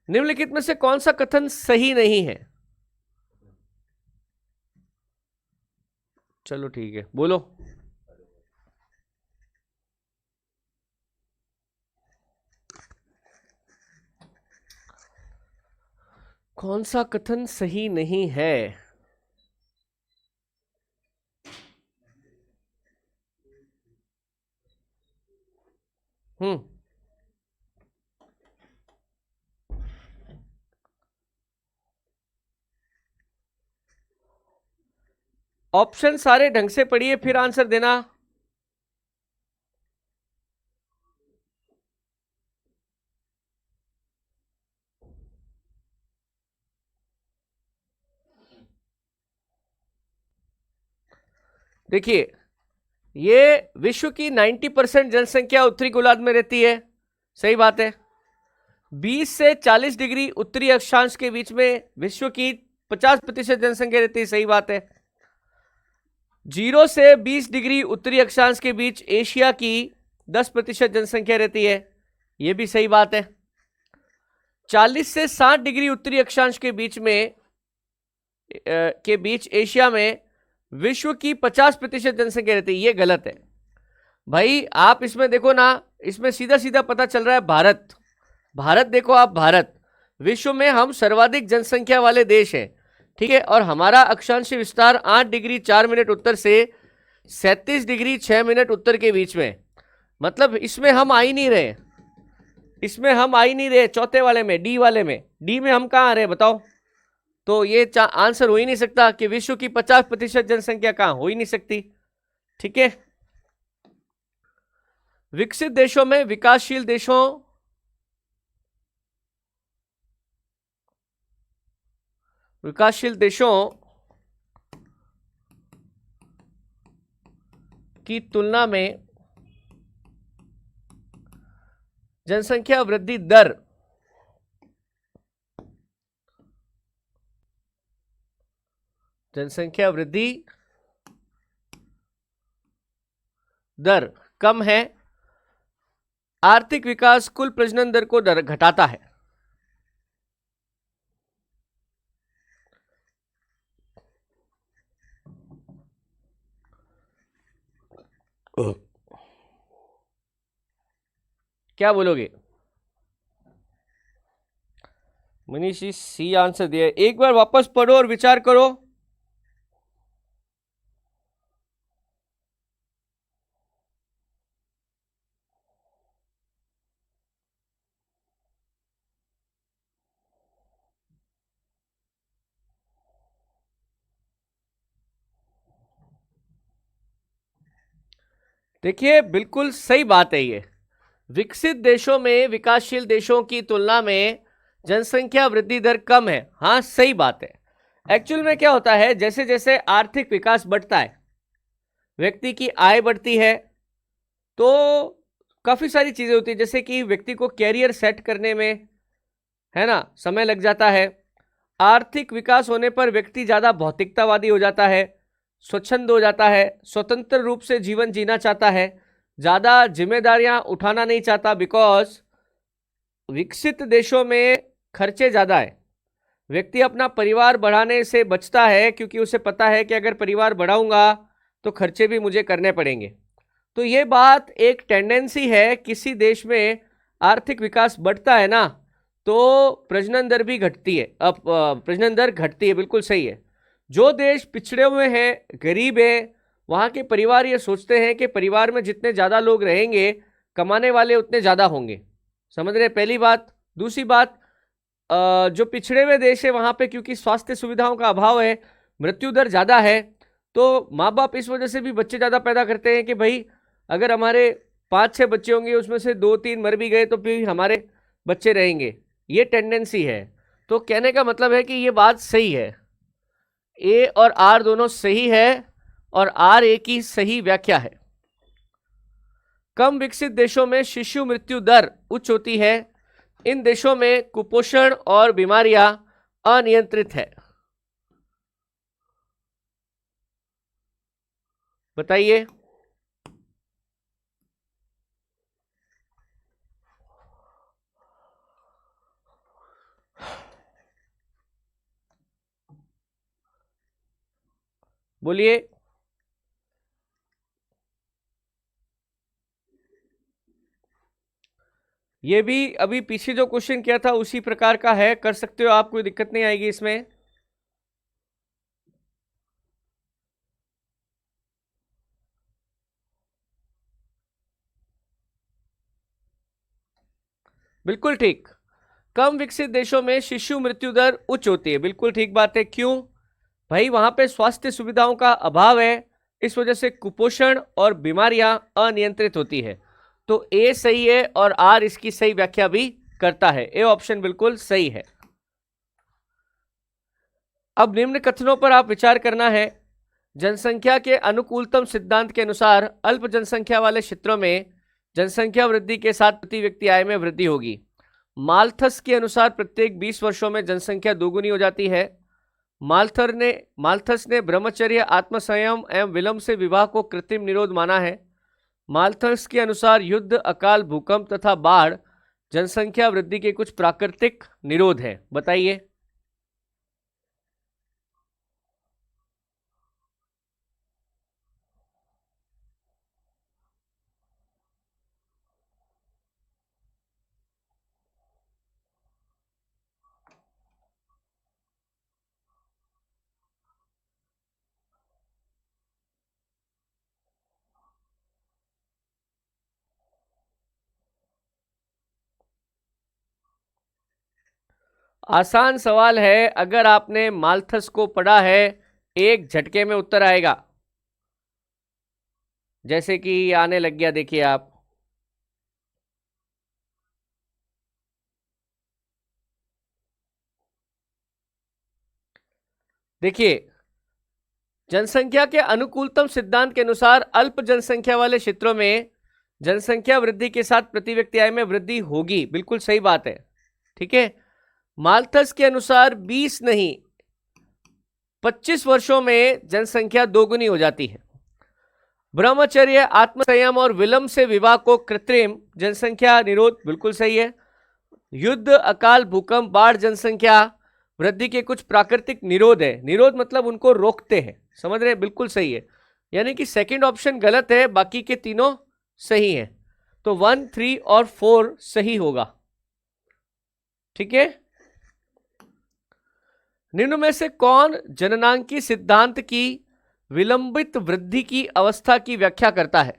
A: निम्नलिखित में से कौन सा कथन सही नहीं है, चलो ठीक है बोलो। कौन सा कथन सही नहीं है, ऑप्शन सारे ढंग से पढ़िए फिर आंसर देना। देखिए ये विश्व की 90% जनसंख्या उत्तरी गोलार्ध में रहती है, सही बात है। 20 से 40 डिग्री उत्तरी अक्षांश के बीच में विश्व की 50% जनसंख्या रहती है, सही बात है। 0 से 20 डिग्री उत्तरी अक्षांश के बीच एशिया की 10% जनसंख्या रहती है, यह भी सही बात है। 40 से 60 डिग्री उत्तरी अक्षांश के बीच में एशिया में विश्व की 50% जनसंख्या रहती है, यह गलत है भाई। आप इसमें देखो ना, इसमें सीधा सीधा पता चल रहा है भारत देखो आप, भारत विश्व में हम सर्वाधिक जनसंख्या वाले देश हैं, ठीक है। और हमारा अक्षांश विस्तार 8 डिग्री 4 मिनट उत्तर से 37 डिग्री 6 मिनट उत्तर के बीच में, मतलब इसमें हम आ ही नहीं रहे, इसमें हम आ ही नहीं रहे, चौथे वाले में, डी वाले में, डी में हम कहाँ आ रहे हैं बताओ। तो ये आंसर हो ही नहीं सकता कि विश्व की 50% जनसंख्या कहाँ, हो ही नहीं सकती, ठीक है। विकसित देशों में विकासशील देशों की तुलना में जनसंख्या वृद्धि दर कम है। आर्थिक विकास कुल प्रजनन दर को घटाता है। क्या बोलोगे? मनीष जी सी आंसर दिया, एक बार वापस पढ़ो और विचार करो। देखिए बिल्कुल सही बात है ये। विकसित देशों में विकासशील देशों की तुलना में जनसंख्या वृद्धि दर कम है। हाँ सही बात है। एक्चुअल में क्या होता है, जैसे जैसे आर्थिक विकास बढ़ता है, व्यक्ति की आय बढ़ती है, तो काफी सारी चीजें होती है, जैसे कि व्यक्ति को कैरियर सेट करने में, है ना, समय लग जाता है। आर्थिक विकास होने पर व्यक्ति ज्यादा भौतिकतावादी हो जाता है, स्वच्छंद हो जाता है, स्वतंत्र रूप से जीवन जीना चाहता है, ज्यादा जिम्मेदारियां उठाना नहीं चाहता, बिकॉज विकसित देशों में खर्चे ज्यादा है। व्यक्ति अपना परिवार बढ़ाने से बचता है क्योंकि उसे पता है कि अगर परिवार बढ़ाऊंगा तो खर्चे भी मुझे करने पड़ेंगे। तो ये बात एक टेंडेंसी है, किसी देश में आर्थिक विकास बढ़ता है ना, तो प्रजनन दर भी घटती है। अब प्रजनन दर घटती है, बिल्कुल सही है। जो देश पिछड़े हुए हैं, गरीब है, वहाँ के परिवार ये सोचते हैं कि परिवार में जितने ज़्यादा लोग रहेंगे, कमाने वाले उतने ज़्यादा होंगे। समझ रहे, पहली बात। दूसरी बात, जो पिछड़े हुए देश है वहाँ पे क्योंकि स्वास्थ्य सुविधाओं का अभाव है, मृत्यु दर ज़्यादा है, तो माँ बाप इस वजह से भी बच्चे ज़्यादा पैदा करते हैं कि भाई अगर हमारे 5-6 बच्चे होंगे, उसमें से 2-3 मर भी गए तो फिर हमारे बच्चे रहेंगे। ये टेंडेंसी है। तो कहने का मतलब है कि ये बात सही है, ए और आर दोनों सही है, और आर ए की सही व्याख्या है। कम विकसित देशों में शिशु मृत्यु दर उच्च होती है। इन देशों में कुपोषण और बीमारियां अनियंत्रित है। बताइए। बोलिए। ये भी अभी पीछे जो क्वेश्चन किया था उसी प्रकार का है, कर सकते हो आप, कोई दिक्कत नहीं आएगी इसमें। बिल्कुल ठीक। कम विकसित देशों में शिशु मृत्यु दर उच्च होती है, बिल्कुल ठीक बात है। क्यों भाई? वहां पे स्वास्थ्य सुविधाओं का अभाव है, इस वजह से कुपोषण और बीमारियां अनियंत्रित होती है। तो ए सही है और आर इसकी सही व्याख्या भी करता है। ए ऑप्शन बिल्कुल सही है। अब निम्न कथनों पर आप विचार करना है। जनसंख्या के अनुकूलतम सिद्धांत के अनुसार अल्प जनसंख्या वाले क्षेत्रों में जनसंख्या वृद्धि के साथ प्रति व्यक्ति आय में वृद्धि होगी। माल्थस के अनुसार प्रत्येक 20 वर्षों में जनसंख्या दोगुनी हो जाती है। माल्थस ने ब्रह्मचर्य, आत्मसंयम एवं विलंब से विवाह को कृत्रिम निरोध माना है। माल्थस के अनुसार युद्ध, अकाल, भूकंप तथा बाढ़ जनसंख्या वृद्धि के कुछ प्राकृतिक निरोध है। बताइए। आसान सवाल है, अगर आपने माल्थस को पढ़ा है एक झटके में उत्तर आएगा। जैसे कि आने लग गया, देखिए आप। देखिए, जनसंख्या के अनुकूलतम सिद्धांत के अनुसार अल्प जनसंख्या वाले क्षेत्रों में जनसंख्या वृद्धि के साथ प्रति व्यक्ति आय में वृद्धि होगी, बिल्कुल सही बात है। ठीक है। माल्थस के अनुसार 20 नहीं 25 वर्षों में जनसंख्या दोगुनी हो जाती है। ब्रह्मचर्य, आत्मसंयम और विलंब से विवाह को कृत्रिम जनसंख्या निरोध, बिल्कुल सही है। युद्ध, अकाल, भूकंप, बाढ़ जनसंख्या वृद्धि के कुछ प्राकृतिक निरोध है। निरोध मतलब उनको रोकते हैं, समझ रहे हैं, बिल्कुल सही है। यानी कि सेकंड ऑप्शन गलत है, बाकी के तीनों सही हैं। तो 1, 3 और 4 सही होगा। ठीक है। निम्न में से कौन जननांकी सिद्धांत की विलंबित वृद्धि की अवस्था की व्याख्या करता है?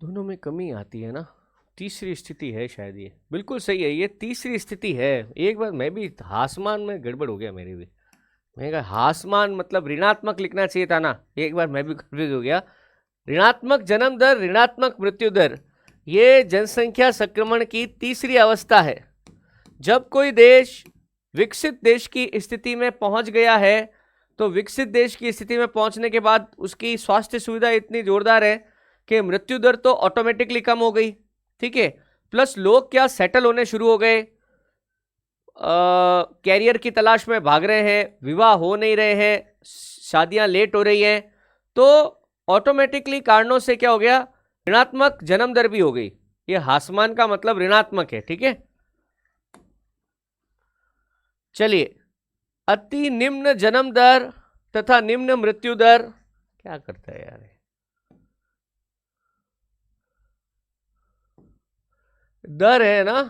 A: दोनों में कमी आती है ना, तीसरी स्थिति है शायद ये, बिल्कुल सही है, ये तीसरी स्थिति है। एक बार मैं भी हासमान में गड़बड़ हो गया मेरी भी, मैं कहा हासमान मतलब ऋणात्मक लिखना चाहिए था ना, एक बार मैं भी कंफ्यूज हो गया। ऋणात्मक जन्म दर, ऋणात्मक मृत्यु दर, ये जनसंख्या संक्रमण की तीसरी अवस्था है। जब कोई देश विकसित देश की स्थिति में पहुंच गया है, तो विकसित देश की स्थिति में पहुंचने के बाद उसकी स्वास्थ्य सुविधा इतनी जोरदार है कि मृत्यु दर तो ऑटोमेटिकली कम हो गई, ठीक है। प्लस लोग क्या सेटल होने शुरू हो गए, कैरियर की तलाश में भाग रहे हैं, विवाह हो नहीं रहे हैं, शादियां लेट हो रही हैं, तो ऑटोमेटिकली कारणों से क्या हो गया, ऋणात्मक जन्म दर भी हो गई। ये हासमान का मतलब ऋणात्मक है, ठीक है। चलिए, अति निम्न जन्म दर तथा निम्न मृत्यु दर, क्या करता है यार, दर है ना,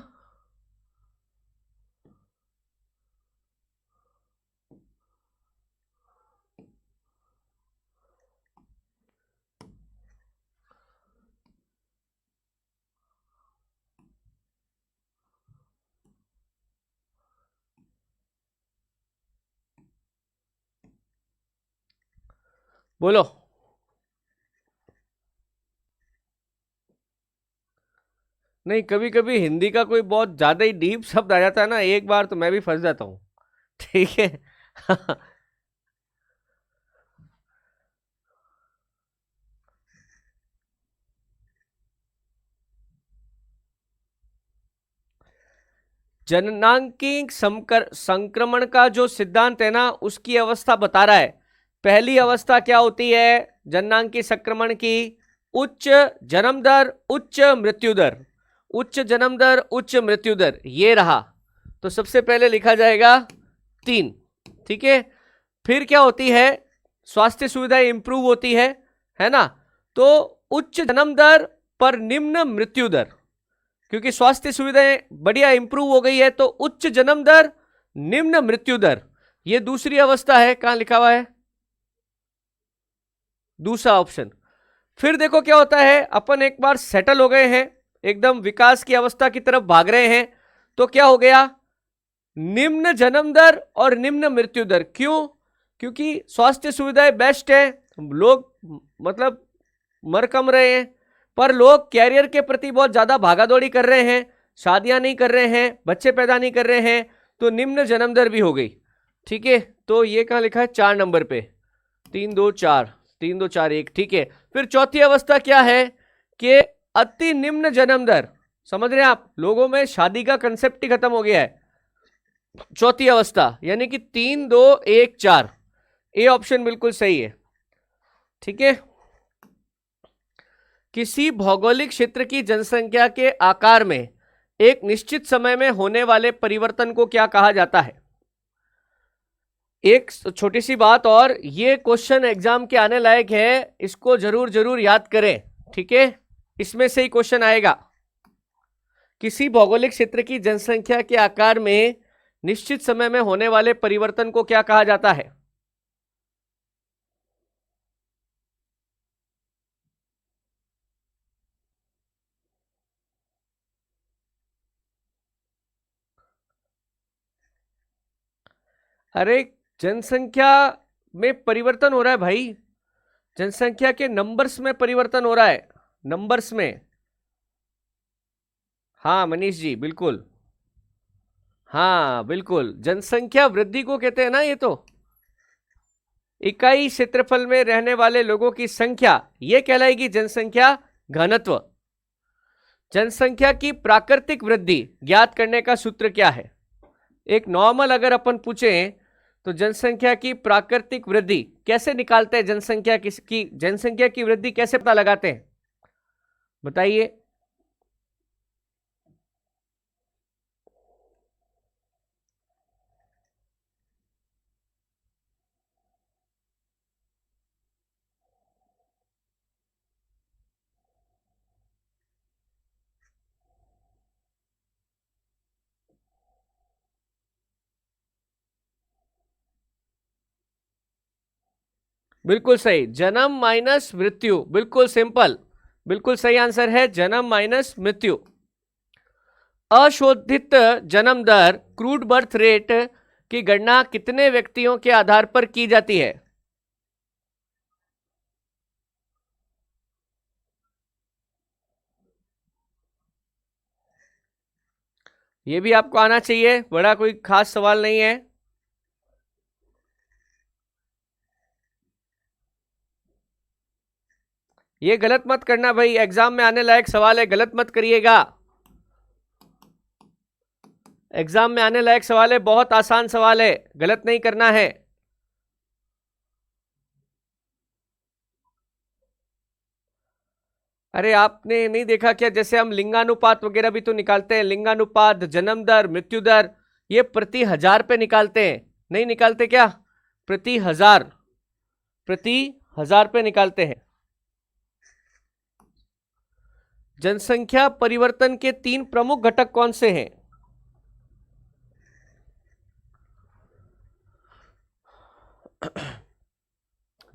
A: बोलो। नहीं, कभी कभी हिंदी का कोई बहुत ज्यादा ही डीप शब्द आ जाता है ना, एक बार तो मैं भी फंस जाता हूं, ठीक है। जननांगी संक्रमण का जो सिद्धांत है ना, उसकी अवस्था बता रहा है। पहली अवस्था क्या होती है जननांगी संक्रमण की, उच्च जन्म दर उच्च मृत्यु दर, उच्च जन्म दर उच्च मृत्यु दर, ये रहा। तो सबसे पहले लिखा जाएगा 3, ठीक है। फिर क्या होती है, स्वास्थ्य सुविधाएं इंप्रूव होती है ना। तो उच्च जन्म दर पर निम्न मृत्यु दर, क्योंकि स्वास्थ्य सुविधाएं बढ़िया इंप्रूव हो गई है, तो उच्च जन्म दर निम्न मृत्यु दर, ये दूसरी अवस्था है। कहां लिखा हुआ है, दूसरा ऑप्शन। फिर देखो क्या होता है, अपन एक बार सेटल हो गए हैं, एकदम विकास की अवस्था की तरफ भाग रहे हैं, तो क्या हो गया, निम्न जन्म दर और निम्न मृत्यु दर। क्यों, क्योंकि स्वास्थ्य सुविधाएं बेस्ट है, लोग मतलब मर कम रहे हैं, पर लोग कैरियर के प्रति बहुत ज्यादा भागादौड़ी कर रहे हैं, शादियां नहीं कर रहे हैं, बच्चे पैदा नहीं कर रहे हैं, तो निम्न जन्म दर भी हो गई, ठीक है। तो ये कहां लिखा है, 4 नंबर पे, 3 2 4, 3 2 4 1, ठीक है। फिर चौथी अवस्था क्या है कि अति निम्न जन्म दर, समझ रहे हैं आप, लोगों में शादी का कंसेप्ट ही खत्म हो गया है। चौथी अवस्था यानी कि 3 2 1 4, ए ऑप्शन बिल्कुल सही है, ठीक है। किसी भौगोलिक क्षेत्र की जनसंख्या के आकार में एक निश्चित समय में होने वाले परिवर्तन को क्या कहा जाता है। एक छोटी सी बात, और ये क्वेश्चन एग्जाम के आने लायक है, इसको जरूर जरूर याद करें, ठीक है, इसमें से ही क्वेश्चन आएगा। किसी भौगोलिक क्षेत्र की जनसंख्या के आकार में निश्चित समय में होने वाले परिवर्तन को क्या कहा जाता है। अरे, जनसंख्या में परिवर्तन हो रहा है भाई, जनसंख्या के नंबर्स में परिवर्तन हो रहा है, नंबर्स में। हाँ मनीष जी, बिल्कुल, हाँ बिल्कुल, जनसंख्या वृद्धि को कहते हैं ना, ये तो इकाई क्षेत्रफल में रहने वाले लोगों की संख्या, यह कहलाएगी जनसंख्या घनत्व। जनसंख्या की प्राकृतिक वृद्धि ज्ञात करने का सूत्र क्या है। एक नॉर्मल अगर अपन पूछें तो जनसंख्या की प्राकृतिक वृद्धि कैसे निकालते हैं, जनसंख्या की वृद्धि कैसे पता लगाते हैं, बताइए। बिल्कुल सही, जन्म माइनस मृत्यु, बिल्कुल सिंपल, बिल्कुल सही आंसर है जन्म माइनस मृत्यु। अशोधित जन्म दर क्रूड बर्थ रेट की गणना कितने व्यक्तियों के आधार पर की जाती है? यह भी आपको आना चाहिए, बड़ा कोई खास सवाल नहीं है। ये गलत मत करना भाई, एग्जाम में आने लायक सवाल है, गलत मत करिएगा। एग्जाम में आने लायक सवाल है, बहुत आसान सवाल है, गलत नहीं करना है। अरे आपने नहीं देखा क्या, जैसे हम लिंगानुपात वगैरह भी तो निकालते हैं, लिंगानुपात, जन्म दर, मृत्यु दर, ये प्रति हजार पे निकालते हैं, नहीं निकालते क्या? प्रति हजार, प्रति हजार पे निकालते हैं। जनसंख्या परिवर्तन के 3 प्रमुख घटक कौन से हैं?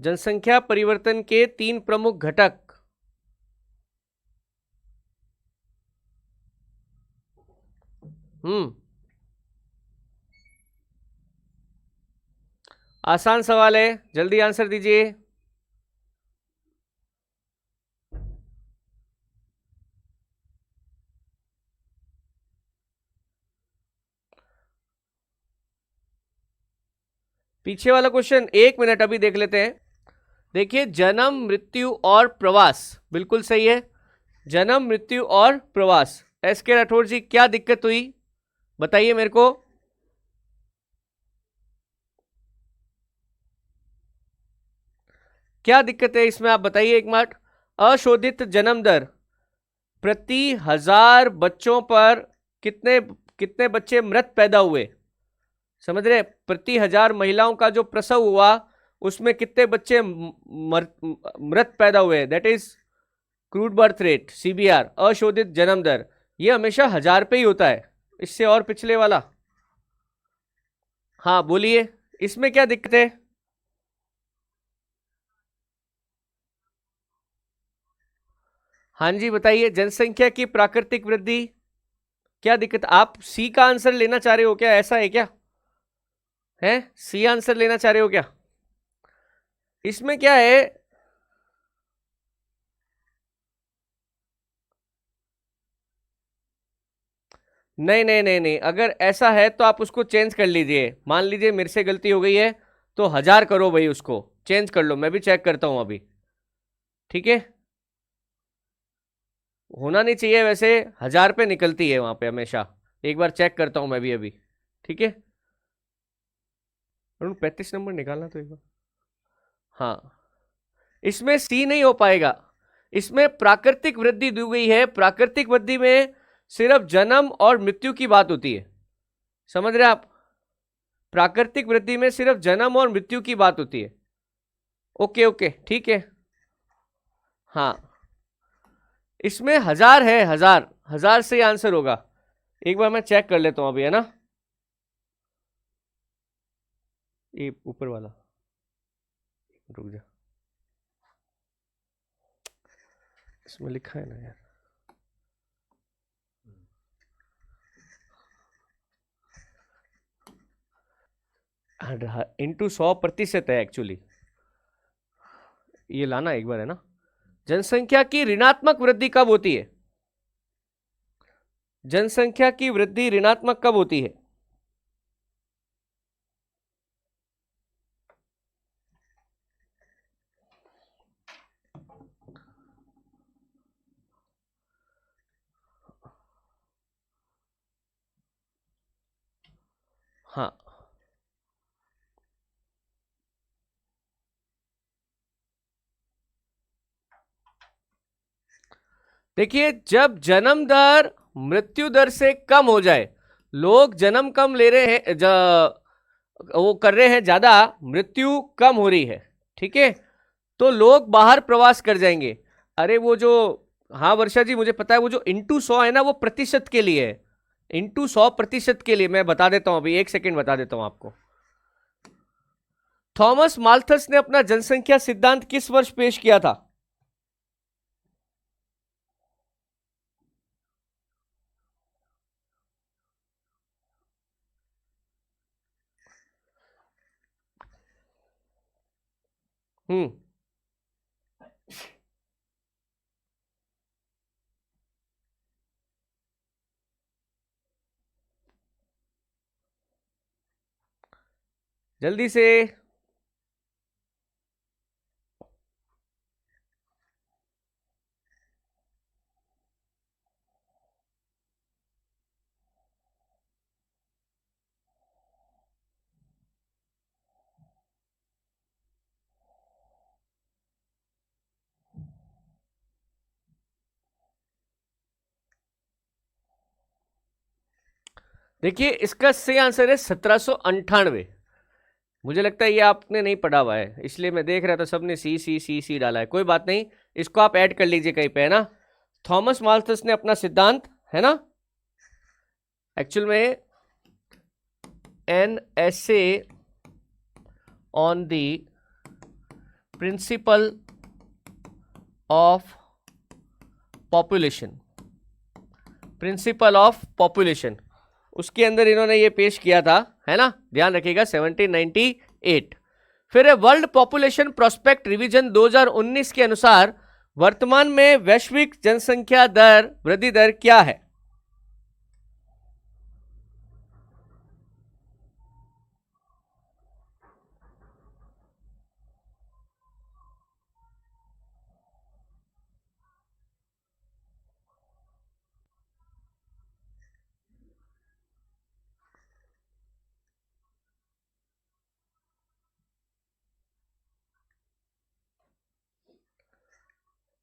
A: जनसंख्या परिवर्तन के 3 प्रमुख घटक। आसान सवाल है, जल्दी आंसर दीजिए। पीछे वाला क्वेश्चन 1 मिनट अभी देख लेते हैं। देखिए, जन्म, मृत्यु और प्रवास, बिल्कुल सही है, जन्म, मृत्यु और प्रवास। एस के राठौर जी, क्या दिक्कत हुई बताइए मेरे को। क्या दिक्कत है इसमें, आप बताइए एक मिनट। अशोधित जन्म दर प्रति 1000 बच्चों पर कितने कितने बच्चे मृत पैदा हुए, समझ रहे? प्रति 1000 महिलाओं का जो प्रसव हुआ उसमें कितने बच्चे मृत पैदा हुए, that is crude birth rate, CBR, अशोधित जन्म दर। ये हमेशा 1000 पे ही होता है, इससे और पिछले वाला। हाँ बोलिए, इसमें क्या दिक्कत है? हाँ जी बताइए, जनसंख्या की प्राकृतिक वृद्धि, क्या दिक्कत? आप सी का आंसर लेना चाह रहे हो क्या, ऐसा है क्या? है सी आंसर लेना चाह रहे हो क्या? इसमें क्या है? नहीं नहीं नहीं नहीं, अगर ऐसा है तो आप उसको चेंज कर लीजिए। मान लीजिए मेरे से गलती हो गई है तो 1000 करो भाई, उसको चेंज कर लो, मैं भी चेक करता हूं अभी, ठीक है? होना नहीं चाहिए वैसे, 1000 पे निकलती है वहां पे हमेशा। एक बार चेक करता हूं मैं भी अभी, ठीक है? 35 नंबर निकालना तो एक बार। हाँ, इसमें सी नहीं हो पाएगा, इसमें प्राकृतिक वृद्धि दी गई है। प्राकृतिक वृद्धि में सिर्फ जन्म और मृत्यु की बात होती है, समझ रहे आप? प्राकृतिक वृद्धि में सिर्फ जन्म और मृत्यु की बात होती है। ओके ओके ठीक है। हाँ, इसमें 1000 है, 1000, 1000 से आंसर होगा। एक बार मैं चेक कर लेता हूं अभी, है ना? ये ऊपर वाला, रुक जा, इसमें लिखा है ना यार, इंटू 100% है एक्चुअली, ये लाना एक बार, है ना? जनसंख्या की ऋणात्मक वृद्धि कब होती है? जनसंख्या की वृद्धि ऋणात्मक कब होती है? हाँ, देखिए, जब जन्म दर मृत्यु दर से कम हो जाए, लोग जन्म कम ले रहे हैं, वो कर रहे हैं ज्यादा, मृत्यु कम हो रही है, ठीक है, तो लोग बाहर प्रवास कर जाएंगे। अरे वो जो, हाँ वर्षा जी मुझे पता है, वो जो इंटू 100 है ना, वो प्रतिशत के लिए है, इंटू 100% के लिए। मैं बता देता हूं अभी, एक सेकेंड बता देता हूं आपको। थॉमस माल्थस ने अपना जनसंख्या सिद्धांत किस वर्ष पेश किया था? हम्म। जल्दी से। देखिए इसका सही आंसर है 1798। मुझे लगता है ये आपने नहीं पढ़ा हुआ है, इसलिए मैं देख रहा था सबने सी सी सी सी डाला है। कोई बात नहीं, इसको आप ऐड कर लीजिए कहीं पे, है ना। थॉमस माल्थस ने अपना सिद्धांत, है ना, एक्चुअल में an essay on the principle of population, principle of population, उसके अंदर इन्होंने ये पेश किया था, है ना, ध्यान रखिएगा 1798। फिर है वर्ल्ड पॉपुलेशन प्रोस्पेक्ट रिवीजन 2019 के अनुसार वर्तमान में वैश्विक जनसंख्या दर वृद्धि दर क्या है?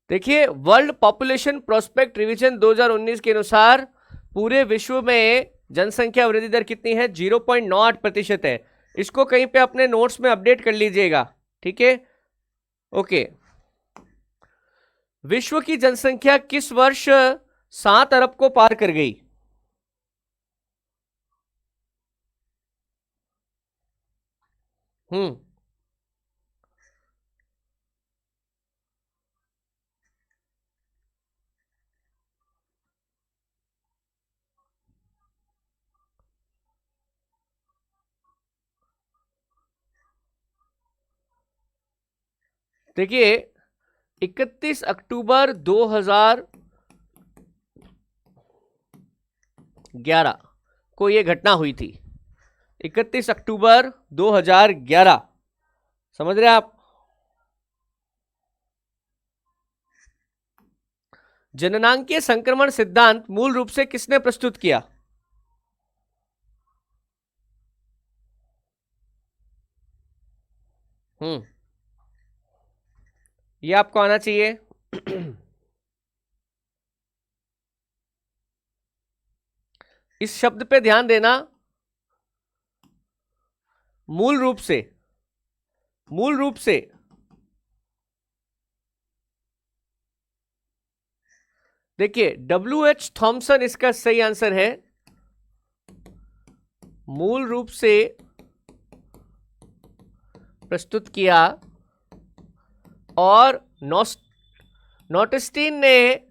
A: देखिए वर्ल्ड पॉपुलेशन प्रोस्पेक्ट रिवीजन 2019 के अनुसार पूरे विश्व में जनसंख्या वृद्धि दर कितनी है? 0.98% है। इसको कहीं पे अपने नोट्स में अपडेट कर लीजिएगा, ठीक है। ओके, विश्व की जनसंख्या किस वर्ष 7 अरब को पार कर गई? हम्म। देखिए 31 अक्टूबर 2011 को यह घटना हुई थी। 31 अक्टूबर 2011, समझ रहे आप? जननांकीय संक्रमण सिद्धांत मूल रूप से किसने प्रस्तुत किया? ये आपको आना चाहिए। इस शब्द पे ध्यान देना, मूल रूप से, मूल रूप से। देखिए W.H. थॉमसन इसका सही आंसर है। मूल रूप से प्रस्तुत किया, और नोटेस्टीन ने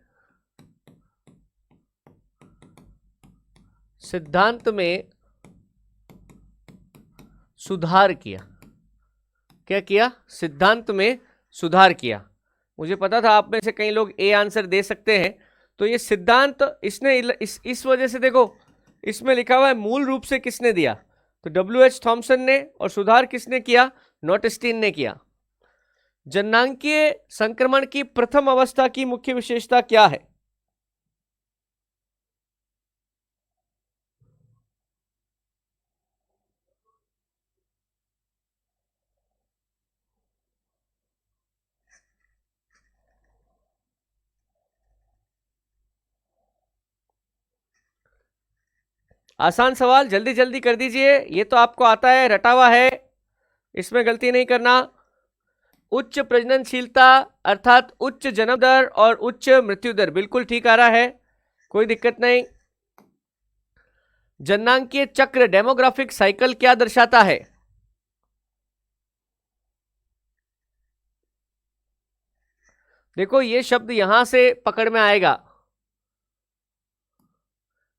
A: सिद्धांत में सुधार किया। क्या किया? सिद्धांत में सुधार किया। मुझे पता था आप में से कई लोग ए आंसर दे सकते हैं, तो ये सिद्धांत इसने इस वजह से, देखो इसमें लिखा हुआ है मूल रूप से किसने दिया, तो W.H. थॉमसन ने, और सुधार किसने किया? नोटेस्टीन ने किया। जननांकीय संक्रमण की प्रथम अवस्था की मुख्य विशेषता क्या है? आसान सवाल, जल्दी जल्दी कर दीजिए, ये तो आपको आता है, रटा हुआ है, इसमें गलती नहीं करना। उच्च प्रजननशीलता अर्थात उच्च जन्म दर और उच्च मृत्यु दर, बिल्कुल ठीक आ रहा है, कोई दिक्कत नहीं। जननांकीय चक्र डेमोग्राफिक साइकिल क्या दर्शाता है? देखो ये शब्द यहां से पकड़ में आएगा,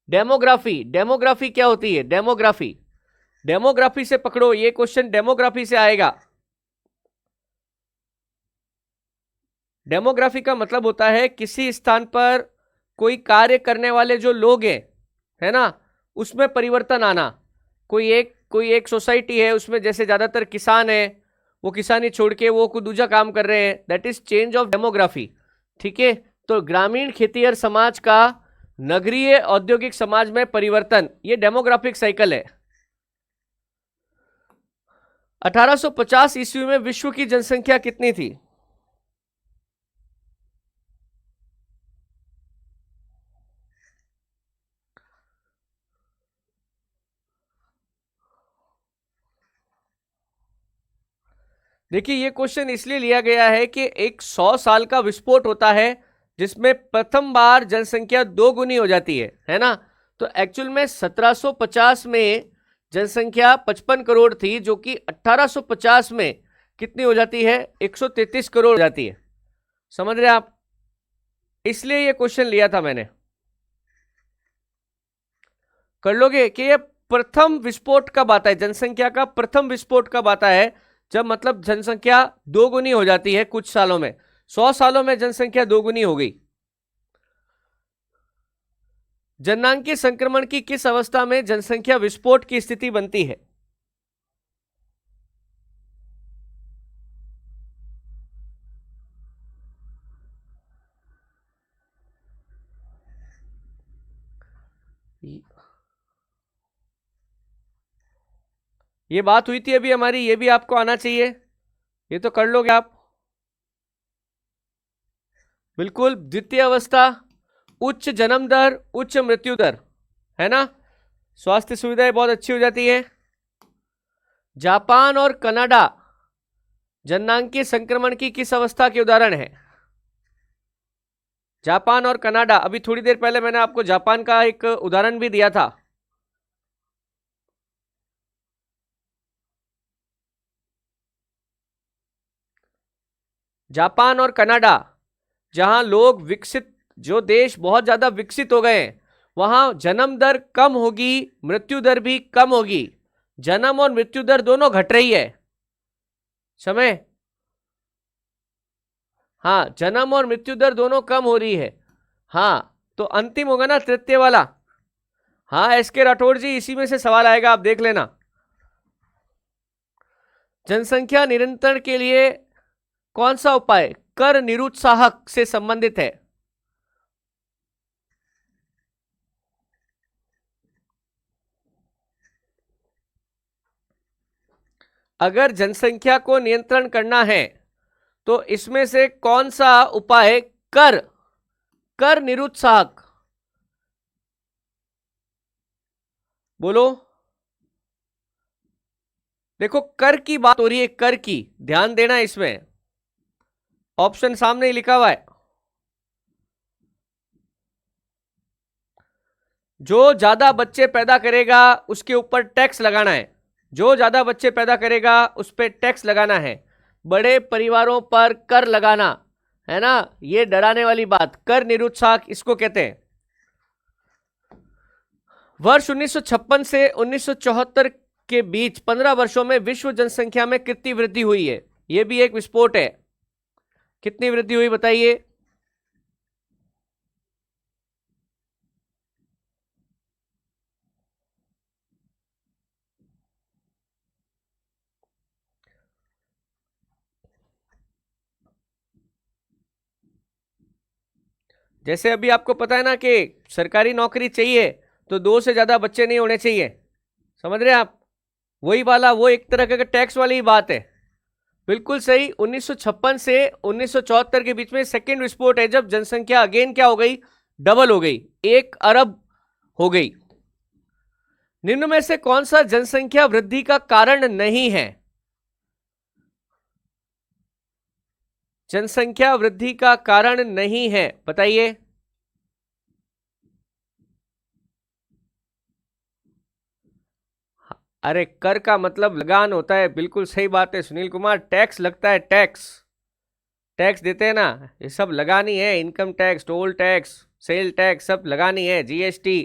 A: डेमोग्राफी। डेमोग्राफी क्या होती है? डेमोग्राफी, डेमोग्राफी से पकड़ो, ये क्वेश्चन डेमोग्राफी से आएगा। डेमोग्राफी का मतलब होता है किसी स्थान पर कोई कार्य करने वाले जो लोग हैं, है ना, उसमें परिवर्तन आना। कोई एक सोसाइटी है, उसमें जैसे ज्यादातर किसान है, वो किसानी छोड़ के वो कोई दूसरा काम कर रहे हैं, that is change of demography. ठीक है, तो ग्रामीण खेतीहर समाज का नगरीय औद्योगिक समाज में परिवर्तन, ये डेमोग्राफिक साइकिल है। 1850 ईस्वी में विश्व की जनसंख्या कितनी थी? देखिए, ये क्वेश्चन इसलिए लिया गया है कि एक 100 साल का विस्फोट होता है जिसमें प्रथम बार जनसंख्या दो गुनी हो जाती है ना। तो एक्चुअल में 1750 में जनसंख्या 55 करोड़ थी, जो कि 1850 में कितनी हो जाती है? 133 करोड़ हो जाती है। समझ रहे आप? इसलिए ये क्वेश्चन लिया था मैंने। कर लोगे कि ये प्रथम विस्फोट कब आता है, जनसंख्या का प्रथम विस्फोट कब आता है? जब मतलब जनसंख्या दोगुनी हो जाती है कुछ सालों में। 100 सालों में जनसंख्या दोगुनी हो गई। जननांगीय संक्रमण की किस अवस्था में जनसंख्या विस्फोट की स्थिति बनती है? ये बात हुई थी अभी हमारी, ये भी आपको आना चाहिए, ये तो कर लोगे आप। बिल्कुल, द्वितीय अवस्था, उच्च जन्म दर, उच्च मृत्यु दर, है ना, स्वास्थ्य सुविधाएं बहुत अच्छी हो जाती है। जापान और कनाडा जननांगीय संक्रमण की किस अवस्था के उदाहरण है? जापान और कनाडा, अभी थोड़ी देर पहले मैंने आपको जापान का एक उदाहरण भी दिया था। जापान और कनाडा, जहां लोग विकसित, जो देश बहुत ज्यादा विकसित हो गए हैं, वहां जन्म दर कम होगी, मृत्यु दर भी कम होगी। जन्म और मृत्यु दर दोनों घट रही है समय। हाँ, जन्म और मृत्यु दर दोनों कम हो रही है। हाँ, तो अंतिम होगा ना तृतीय वाला। हाँ, एस के राठौड़ जी, इसी में से सवाल आएगा, आप देख लेना। जनसंख्या नियंत्रण के लिए कौन सा उपाय कर निरुत्साहक से संबंधित है? अगर जनसंख्या को नियंत्रण करना है तो इसमें से कौन सा उपाय कर कर निरुत्साहक, बोलो। देखो, कर की बात हो रही है, कर की, ध्यान देना इसमें, ऑप्शन सामने ही लिखा हुआ है। जो ज्यादा बच्चे पैदा करेगा उसके ऊपर टैक्स लगाना है, जो ज्यादा बच्चे पैदा करेगा उस पर टैक्स लगाना है, बड़े परिवारों पर कर लगाना, है ना, ये डराने वाली बात, कर निरुत्साहक इसको कहते हैं। वर्ष 1956 से 1974 के बीच 15 वर्षों में विश्व जनसंख्या में कितनी वृद्धि हुई है? यह भी एक विस्फोट है। कितनी वृद्धि हुई बताइए? जैसे अभी आपको पता है ना कि सरकारी नौकरी चाहिए तो दो से ज्यादा बच्चे नहीं होने चाहिए। समझ रहे हैं आप? वही वाला, वो एक तरह का टैक्स वाली ही बात है। बिल्कुल सही। 1956 से 1974 के बीच में सेकेंड विस्फोट है, जब जनसंख्या अगेन क्या हो गई? डबल हो गई, 1 अरब हो गई। निम्न में से कौन सा जनसंख्या वृद्धि का कारण नहीं है? जनसंख्या वृद्धि का कारण नहीं है, बताइए। अरे, कर का मतलब लगान होता है, बिल्कुल सही बात है सुनील कुमार, टैक्स लगता है, टैक्स, टैक्स देते हैं ना, ये सब लगानी है, income tax, toll tax, sale tax, सब लगानी है, जीएसटी।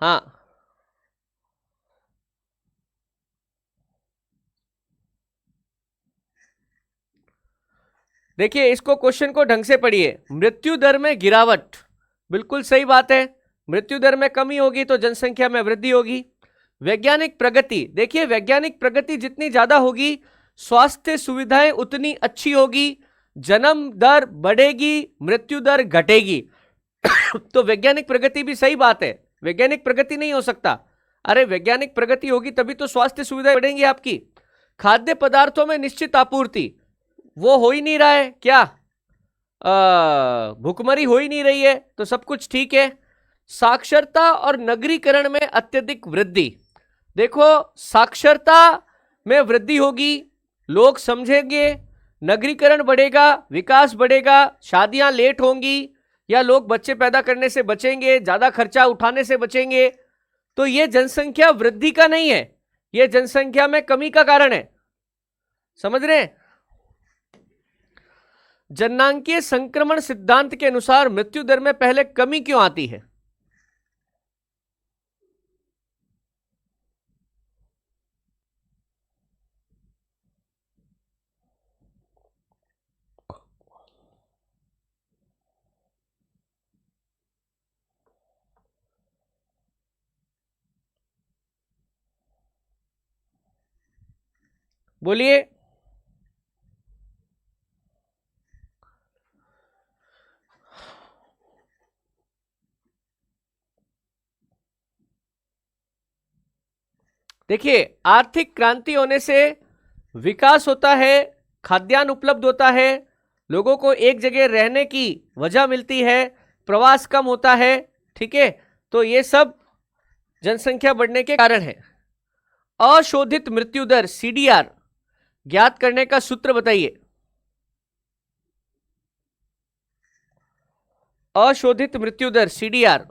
A: हाँ, देखिए इसको, क्वेश्चन को ढंग से पढ़िए। मृत्यु दर में गिरावट, बिल्कुल सही बात है। मृत्यु दर में कमी होगी तो जनसंख्या में वृद्धि होगी। वैज्ञानिक प्रगति, देखिए वैज्ञानिक प्रगति जितनी ज्यादा होगी स्वास्थ्य सुविधाएं उतनी अच्छी होगी, जन्म दर बढ़ेगी, मृत्यु दर घटेगी। तो वैज्ञानिक प्रगति भी सही बात है, वैज्ञानिक प्रगति नहीं हो सकता। अरे वैज्ञानिक प्रगति होगी तभी तो स्वास्थ्य सुविधाएं बढ़ेंगी आपकी। खाद्य पदार्थों में निश्चित आपूर्ति, वो हो ही नहीं रहा है क्या, भुखमरी हो ही नहीं रही है, तो सब कुछ ठीक है। साक्षरता और नगरीकरण में अत्यधिक वृद्धि, देखो साक्षरता में वृद्धि होगी, लोग समझेंगे, नगरीकरण बढ़ेगा, विकास बढ़ेगा, शादियां लेट होंगी या लोग बच्चे पैदा करने से बचेंगे, ज्यादा खर्चा उठाने से बचेंगे। तो ये जनसंख्या वृद्धि का नहीं है, ये जनसंख्या में कमी का कारण है। समझ रहे हैं? जननांकीय संक्रमण सिद्धांत के अनुसार मृत्यु दर में पहले कमी क्यों आती है? बोलिए। देखिए आर्थिक क्रांति होने से विकास होता है, खाद्यान्न उपलब्ध होता है, लोगों को एक जगह रहने की वजह मिलती है, प्रवास कम होता है, ठीक है। तो ये सब जनसंख्या बढ़ने के कारण है। अशोधित मृत्यु दर सीडीआर ज्ञात करने का सूत्र बताइए। अशोधित मृत्यु दर सीडीआर,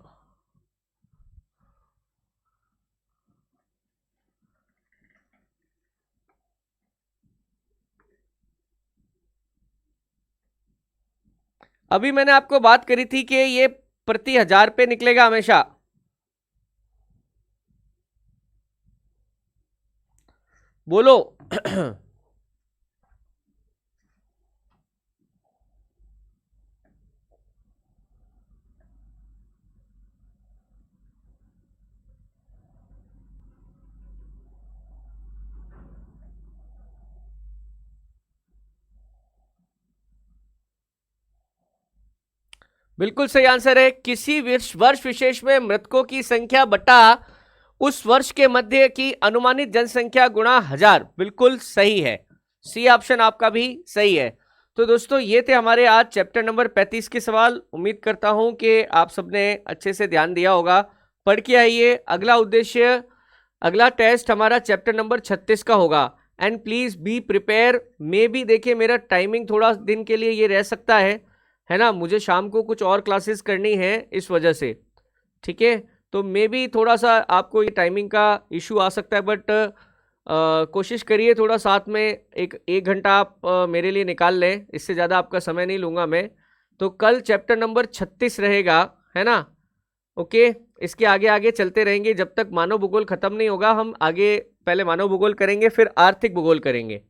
A: अभी मैंने आपको बात करी थी कि ये प्रति 1000 पे निकलेगा हमेशा। बोलो। बिल्कुल सही आंसर है। किसी वर्ष विशेष में मृतकों की संख्या बटा उस वर्ष के मध्य की अनुमानित जनसंख्या गुणा 1000, बिल्कुल सही है। सी ऑप्शन आपका भी सही है। तो दोस्तों ये थे हमारे आज चैप्टर नंबर 35 के सवाल। उम्मीद करता हूं कि आप सबने अच्छे से ध्यान दिया होगा। पढ़ के आइए। अगला टेस्ट हमारा चैप्टर नंबर 36 का होगा। And please be prepare. मे भी देखिए मेरा टाइमिंग थोड़ा दिन के लिए ये रह सकता है ना, मुझे शाम को कुछ और क्लासेस करनी है इस वजह से, ठीक है। तो मे भी थोड़ा सा आपको ये टाइमिंग का इशू आ सकता है, बट कोशिश करिए थोड़ा साथ में एक घंटा आप मेरे लिए निकाल लें, इससे ज़्यादा आपका समय नहीं लूँगा मैं। तो कल चैप्टर नंबर 36 रहेगा, है ना। ओके, इसके आगे आगे चलते रहेंगे जब तक मानव भूगोल खत्म नहीं होगा। हम आगे पहले मानव भूगोल करेंगे, फिर आर्थिक भूगोल करेंगे,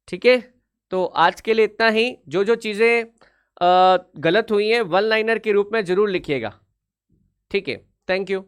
A: ठीक है। तो आज के लिए इतना ही। जो जो चीज़ें गलत हुई हैं वन लाइनर के रूप में ज़रूर लिखिएगा, ठीक है। Thank you.